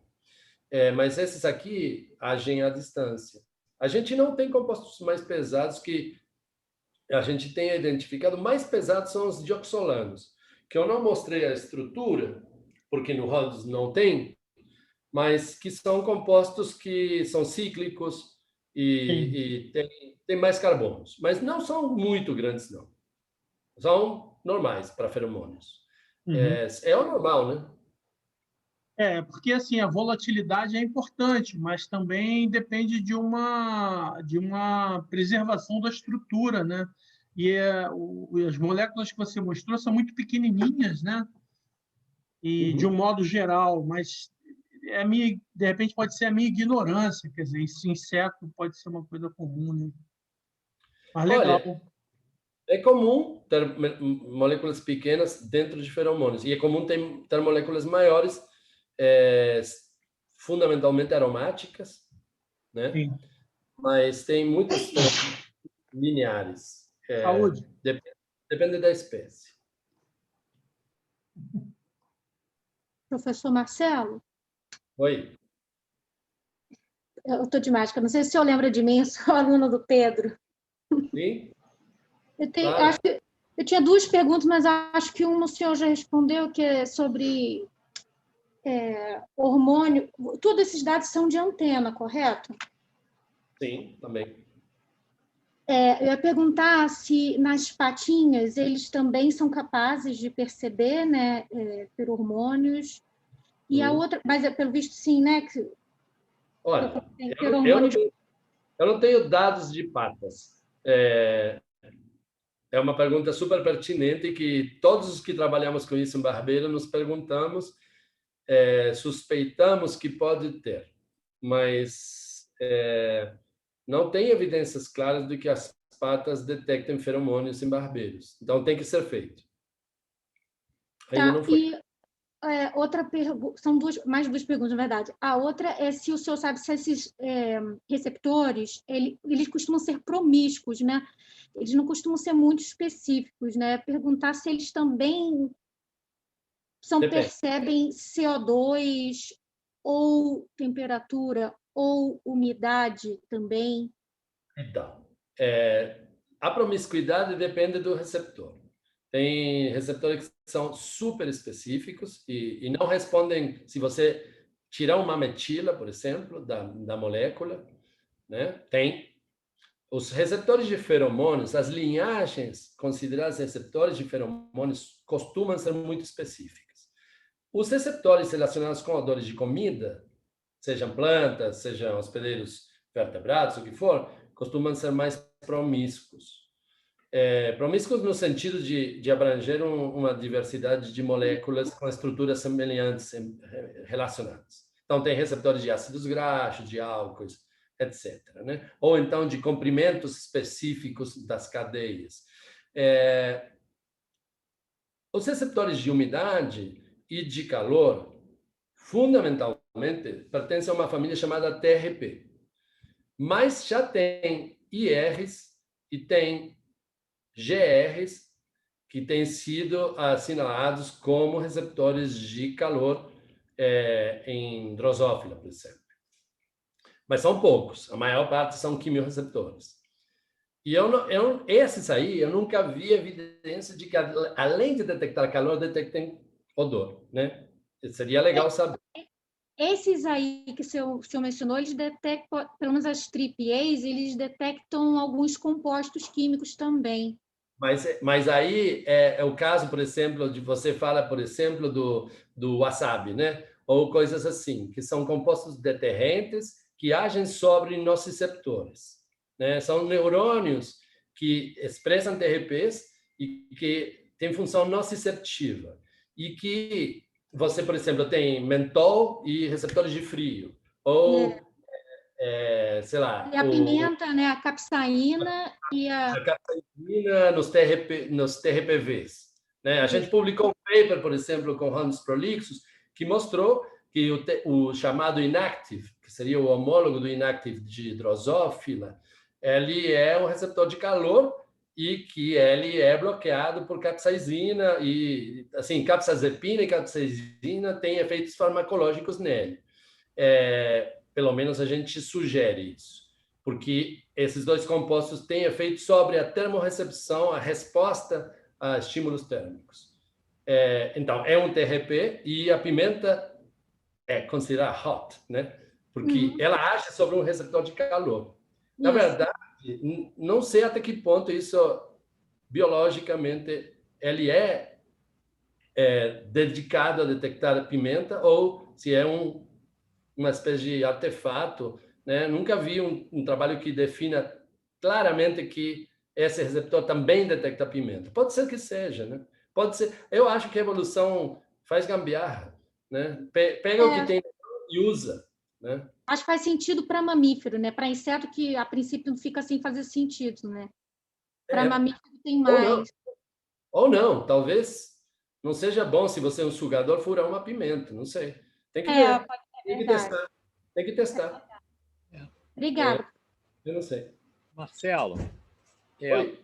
Speaker 2: Mas esses aqui agem à distância. A gente não tem compostos mais pesados que a gente tenha identificado. Mais pesados são os dioxolanos, que eu não mostrei a estrutura, porque no Hornus não tem, mas que são compostos que são cíclicos e tem mais carbonos. Mas não são muito grandes, não. São normais para feromônios. É o normal, né?
Speaker 5: Porque assim, a volatilidade é importante, mas também depende de uma preservação da estrutura, né? E as moléculas que você mostrou são muito pequenininhas, né? E de um modo geral, mas de repente pode ser a minha ignorância, quer dizer, esse inseto pode ser uma coisa comum, né? Mas legal.
Speaker 2: Olha, é comum ter moléculas pequenas dentro de feromônios, e é comum ter moléculas maiores, fundamentalmente aromáticas, né?
Speaker 5: Sim.
Speaker 2: Mas tem muitas lineares.
Speaker 5: Saúde.
Speaker 2: Depende da espécie.
Speaker 6: Professor Marcelo?
Speaker 2: Oi.
Speaker 6: Eu estou de máscara, não sei se o senhor lembra de mim, eu sou aluna do Pedro.
Speaker 2: Sim?
Speaker 6: Acho que eu tinha duas perguntas, mas acho que uma o senhor já respondeu, que é sobre hormônio. Todos esses dados são de antena, correto?
Speaker 2: Sim, também.
Speaker 6: Eu ia perguntar se nas patinhas eles também são capazes de perceber, né, feromônios. E a outra, mas pelo visto sim, né?
Speaker 2: Olha, eu não tenho dados de patas. É uma pergunta super pertinente que todos os que trabalhamos com isso em Barbeiro nos perguntamos, suspeitamos que pode ter, mas não tem evidências claras de que as patas detectem feromônios em barbeiros. Então, tem que ser feito. Ainda
Speaker 6: Tá,
Speaker 2: não foi.
Speaker 6: e outra pergunta, são mais duas perguntas, na verdade. A outra é se o senhor sabe se esses receptores, eles costumam ser promíscuos, né? Eles não costumam ser muito específicos, né? Perguntar se eles também percebem CO2 ou temperatura ou umidade também.
Speaker 2: Então, a promiscuidade depende do receptor. Tem receptores que são super específicos e não respondem. Se você tirar uma metila, por exemplo, da molécula, né? Tem os receptores de feromônios, as linhagens consideradas receptores de feromônios costumam ser muito específicas. Os receptores relacionados com odores de comida, sejam plantas, sejam hospedeiros vertebrados, o que for, costumam ser mais promíscuos. Promíscuos no sentido de abranger uma diversidade de moléculas com estruturas semelhantes relacionadas. Então, tem receptores de ácidos graxos, de álcoois, etc., né? Ou então de comprimentos específicos das cadeias. Os receptores de umidade e de calor, fundamentalmente, pertencem a uma família chamada TRP. Mas já tem IRs e tem GRs que têm sido assinalados como receptores de calor em drosófila, por exemplo. Mas são poucos, a maior parte são quimiorreceptores. E esses aí, eu nunca vi evidência de que, além de detectar calor, detectem odor, né? Seria legal saber.
Speaker 6: Esses aí que o senhor mencionou, eles detectam, pelo menos as TRPAs, eles detectam alguns compostos químicos também.
Speaker 2: Mas aí é o caso, por exemplo, de você fala, por exemplo, do wasabi, né? Ou coisas assim, que são compostos deterrentes que agem sobre nociceptores, né? São neurônios que expressam TRPs e que têm função nociceptiva. E que você, por exemplo, tem mentol e receptores de frio. Ou, sei lá...
Speaker 6: E a pimenta, né? A capsaína e a...
Speaker 2: A capsaicina nos TRPVs. Né? A gente publicou um paper, por exemplo, com ramos prolixos, que mostrou que o chamado inactive, que seria o homólogo do inactive de drosófila, ele é um receptor de calor e que ele é bloqueado por capsaicina e, assim, capsazepina e capsaicina têm efeitos farmacológicos nele. Pelo menos a gente sugere isso, porque esses dois compostos têm efeito sobre a termorrecepção, a resposta a estímulos térmicos. Então, é um TRP e a pimenta é considerada hot, né? Porque ela age sobre um receptor de calor. Na verdade, não sei até que ponto isso, biologicamente, ele é dedicado a detectar a pimenta ou se é uma espécie de artefato, né? Nunca vi um trabalho que defina claramente que esse receptor também detecta pimenta. Pode ser que seja, né? Pode ser. Eu acho que a evolução faz gambiarra, né? Pega o que tem e usa, né?
Speaker 6: Acho que faz sentido para mamífero, né? Para inseto que a princípio não fica sem fazer sentido, né? Para mamífero tem mais.
Speaker 2: Ou não, talvez não seja bom se você é um sugador furar uma pimenta, não sei. Tem que ver. Tem que testar. Tem que testar.
Speaker 6: Obrigada.
Speaker 2: Eu não sei.
Speaker 3: Marcelo,
Speaker 2: Oi.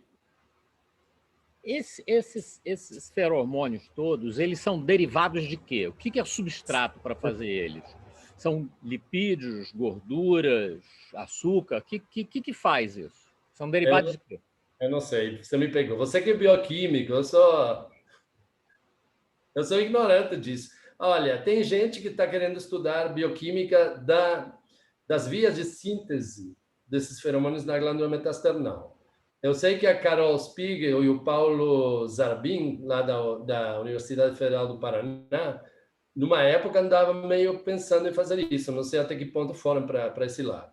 Speaker 3: Esses feromônios todos, eles são derivados de quê? O que é substrato para fazer eles? São lipídios, gorduras, açúcar? O que faz isso? São derivados de quê?
Speaker 2: Eu não sei, você me pegou. Você que é bioquímico, eu sou ignorante disso. Olha, tem gente que está querendo estudar bioquímica das vias de síntese desses feromônios na glândula metasternal. Eu sei que a Carol Spiegel e o Paulo Zarbin, lá da Universidade Federal do Paraná, numa época andavam meio pensando em fazer isso. Não sei até que ponto foram para esse lado.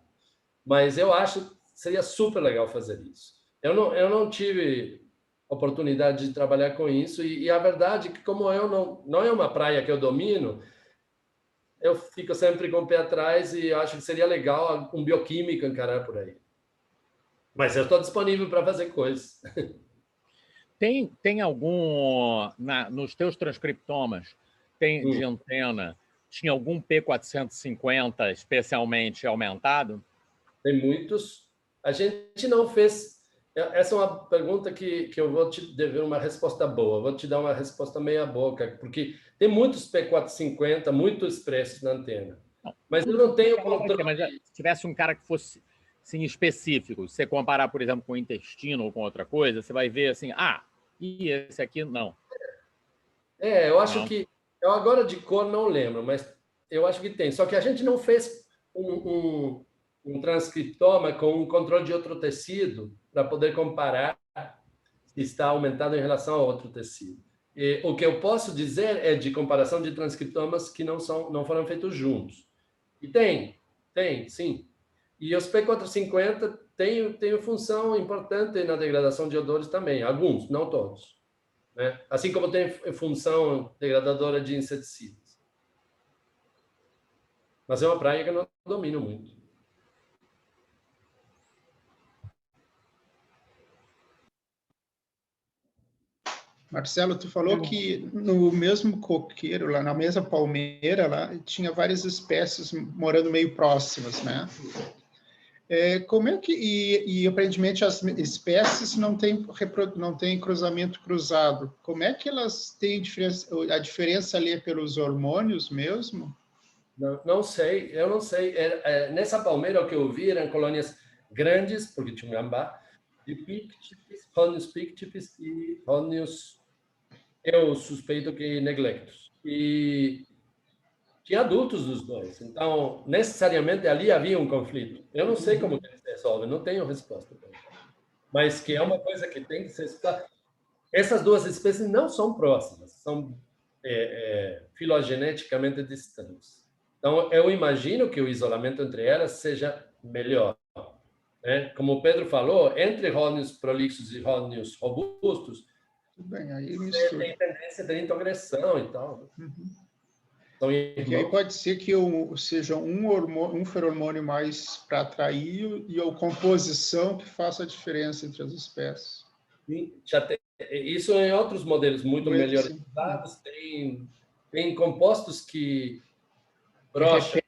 Speaker 2: Mas eu acho que seria super legal fazer isso. Eu não tive oportunidade de trabalhar com isso e a verdade é que, como eu não é uma praia que eu domino, eu fico sempre com o pé atrás e acho que seria legal um bioquímico encarar por aí. Mas eu estou disponível para fazer coisas.
Speaker 3: Tem algum, nos teus transcriptomas, de antena, tinha algum P450 especialmente aumentado?
Speaker 2: Tem muitos. A gente não fez... Essa é uma pergunta que eu vou te dever uma resposta boa. Vou te dar uma resposta meia boca, porque tem muitos P450, muito expressos na antena. Mas eu não tenho controle.
Speaker 3: Mas se tivesse um cara que fosse assim, específico, se você comparar, por exemplo, com o intestino ou com outra coisa, você vai ver assim, e esse aqui não.
Speaker 2: Eu acho que... Eu agora de cor não lembro, mas eu acho que tem. Só que a gente não fez um transcriptoma com um controle de outro tecido para poder comparar se está aumentado em relação a outro tecido. E o que eu posso dizer é de comparação de transcriptomas que não foram feitos juntos. E tem, sim. E os P450 têm função importante na degradação de odores também, alguns, não todos. Né? Assim como tem função degradadora de inseticidas. Mas é uma praia que eu não domino muito.
Speaker 4: Marcelo, tu falou que no mesmo coqueiro, lá na mesma palmeira, lá tinha várias espécies morando meio próximas, né? Como é que e aparentemente as espécies não têm cruzamento cruzado? Como é que elas têm diferença? A diferença ali é pelos hormônios mesmo?
Speaker 2: Não sei, eu não sei. Nessa palmeira o que eu vi eram colônias grandes, porque tinha um gambá, de pictipes, Rhonius pictipes e Rhonius, eu suspeito que neglectus. E tinha adultos dos dois. Então, necessariamente ali havia um conflito. Eu não sei como que eles resolvem, não tenho resposta. Mas que é uma coisa que tem que ser estudada. Essas duas espécies não são próximas, são filogeneticamente distantes. Então, eu imagino que o isolamento entre elas seja melhor. Né? Como o Pedro falou, entre Rhonius prolixos e Rhonius robustos,
Speaker 4: tudo bem, aí
Speaker 2: tem tendência de integração e tal. Então,
Speaker 4: e aí pode ser que seja um feromônio mais para atrair e a composição que faça a diferença entre as espécies.
Speaker 2: Isso em outros modelos muito melhorizados, tem compostos que brocham.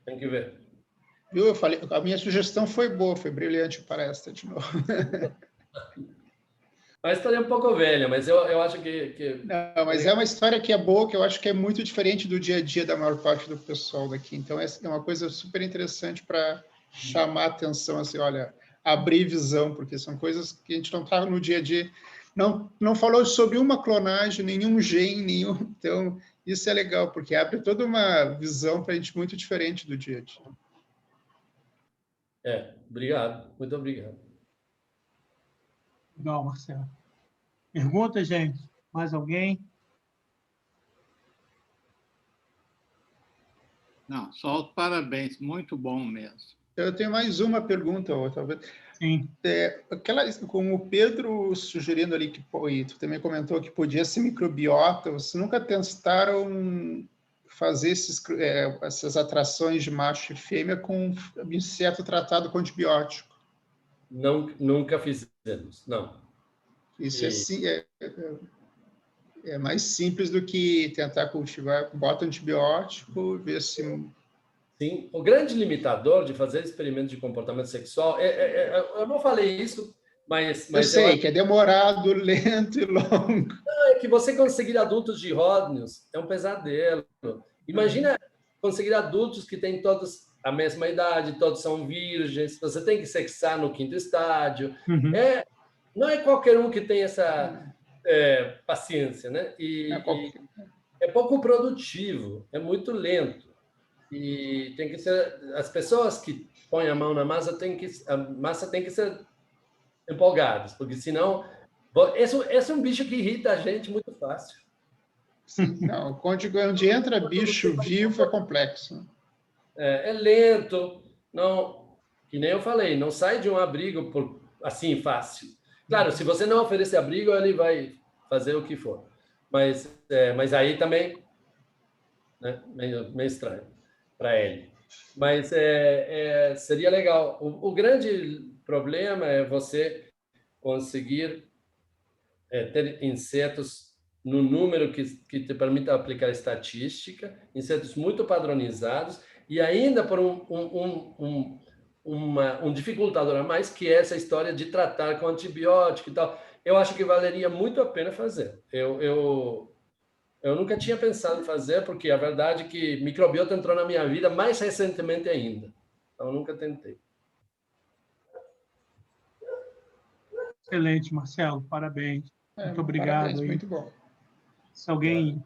Speaker 2: Tem que ver.
Speaker 4: Eu falei, a minha sugestão foi boa, foi brilhante para esta de novo.
Speaker 2: A história é um pouco velha, mas eu acho que...
Speaker 4: Não, mas é uma história que é boa, que eu acho que é muito diferente do dia a dia da maior parte do pessoal daqui. Então, é uma coisa super interessante para chamar a atenção, assim, olha, abrir visão, porque são coisas que a gente não está no dia a dia. Não falou sobre uma clonagem, nenhum gene, nenhum... Então, isso é legal, porque abre toda uma visão para a gente muito diferente do dia a dia.
Speaker 2: Obrigado. Muito obrigado.
Speaker 5: Legal, Marcelo. Pergunta, gente? Mais alguém?
Speaker 7: Não, só os parabéns. Muito bom mesmo.
Speaker 4: Eu tenho mais uma pergunta, talvez.
Speaker 5: Sim.
Speaker 4: Como o Pedro sugerindo ali, e tu também comentou que podia ser microbiota, vocês nunca tentaram fazer essas atrações de macho e fêmea com inseto tratado com antibiótico?
Speaker 2: Não, nunca fizemos, não.
Speaker 4: Isso é mais simples do que tentar cultivar, bota antibiótico, ver se...
Speaker 2: Sim, o grande limitador de fazer experimentos de comportamento sexual, eu não falei isso, mas
Speaker 4: eu sei que é demorado, lento e longo.
Speaker 2: Não, é que você conseguir adultos de Rhonius é um pesadelo. Imagina conseguir adultos que têm todos a mesma idade, todos são virgens, você tem que sexar no 5º estágio. Não é qualquer um que tem essa paciência, né? E é pouco produtivo, é muito lento. E tem que ser as pessoas que põem a mão na massa a massa tem que ser empolgadas, porque senão esse é um bicho que irrita a gente muito fácil.
Speaker 4: Sim, não, onde entra bicho vivo é complexo.
Speaker 2: É lento, não, que nem eu falei, não sai de um abrigo assim fácil. Claro, se você não oferecer abrigo, ele vai fazer o que for. Mas aí também, né, meio estranho para ele. Mas seria legal. O grande problema é você conseguir ter insetos no número que te permita aplicar estatística, insetos muito padronizados, e ainda por um dificultador a mais, que é essa história de tratar com antibiótico e tal. Eu acho que valeria muito a pena fazer. Eu nunca tinha pensado em fazer, porque a verdade é que microbiota entrou na minha vida mais recentemente ainda. Então, eu nunca tentei.
Speaker 5: Excelente, Marcelo. Parabéns. Muito obrigado.
Speaker 4: Parabéns,
Speaker 5: aí.
Speaker 4: muito bom.
Speaker 5: Se alguém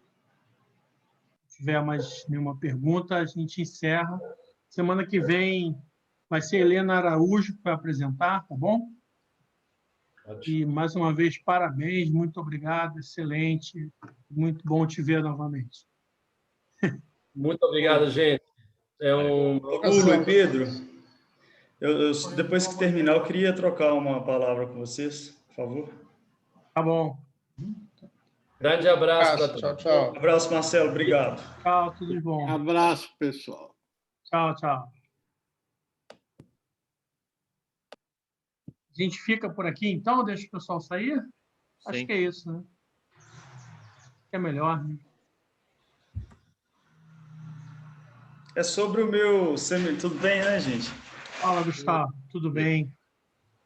Speaker 5: tiver mais nenhuma pergunta, a gente encerra. Semana que vem vai ser Helena Araújo que vai apresentar, tá bom?
Speaker 2: Ótimo.
Speaker 5: E, mais uma vez, parabéns, muito obrigado, excelente. Muito bom te ver novamente.
Speaker 2: Muito obrigado, gente.
Speaker 8: Hugo e Pedro, depois que terminar, eu queria trocar uma palavra com vocês, por favor.
Speaker 5: Tá bom.
Speaker 2: Grande abraço para
Speaker 4: Tchau,
Speaker 2: todos.
Speaker 4: tchau.
Speaker 8: Abraço, Marcelo. Obrigado.
Speaker 5: Tchau, tudo de bom.
Speaker 7: Abraço, pessoal.
Speaker 5: Tchau, tchau. A gente fica por aqui, então? Deixa o pessoal sair? Acho
Speaker 3: Sim.
Speaker 5: que é isso, né? É melhor, né?
Speaker 8: É sobre o meu seminário. Tudo bem, né, gente?
Speaker 5: Fala, Gustavo. Tudo bem?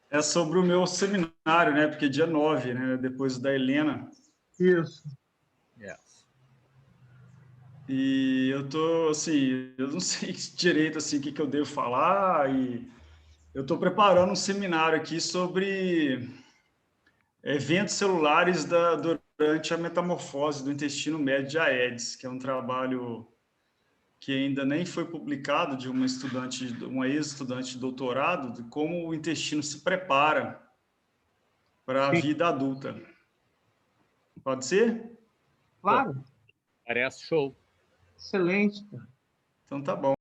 Speaker 8: É sobre o meu seminário, né? Porque dia 9, né? Depois da Helena.
Speaker 5: Isso.
Speaker 8: E eu tô, assim, eu não sei direito, assim, o que eu devo falar. E eu estou preparando um seminário aqui sobre eventos celulares durante a metamorfose do intestino médio de Aedes, que é um trabalho que ainda nem foi publicado, de uma ex-estudante de doutorado, de como o intestino se prepara para a vida adulta. Pode ser?
Speaker 5: Claro.
Speaker 3: Parece show.
Speaker 5: Excelente, cara.
Speaker 8: Então tá bom.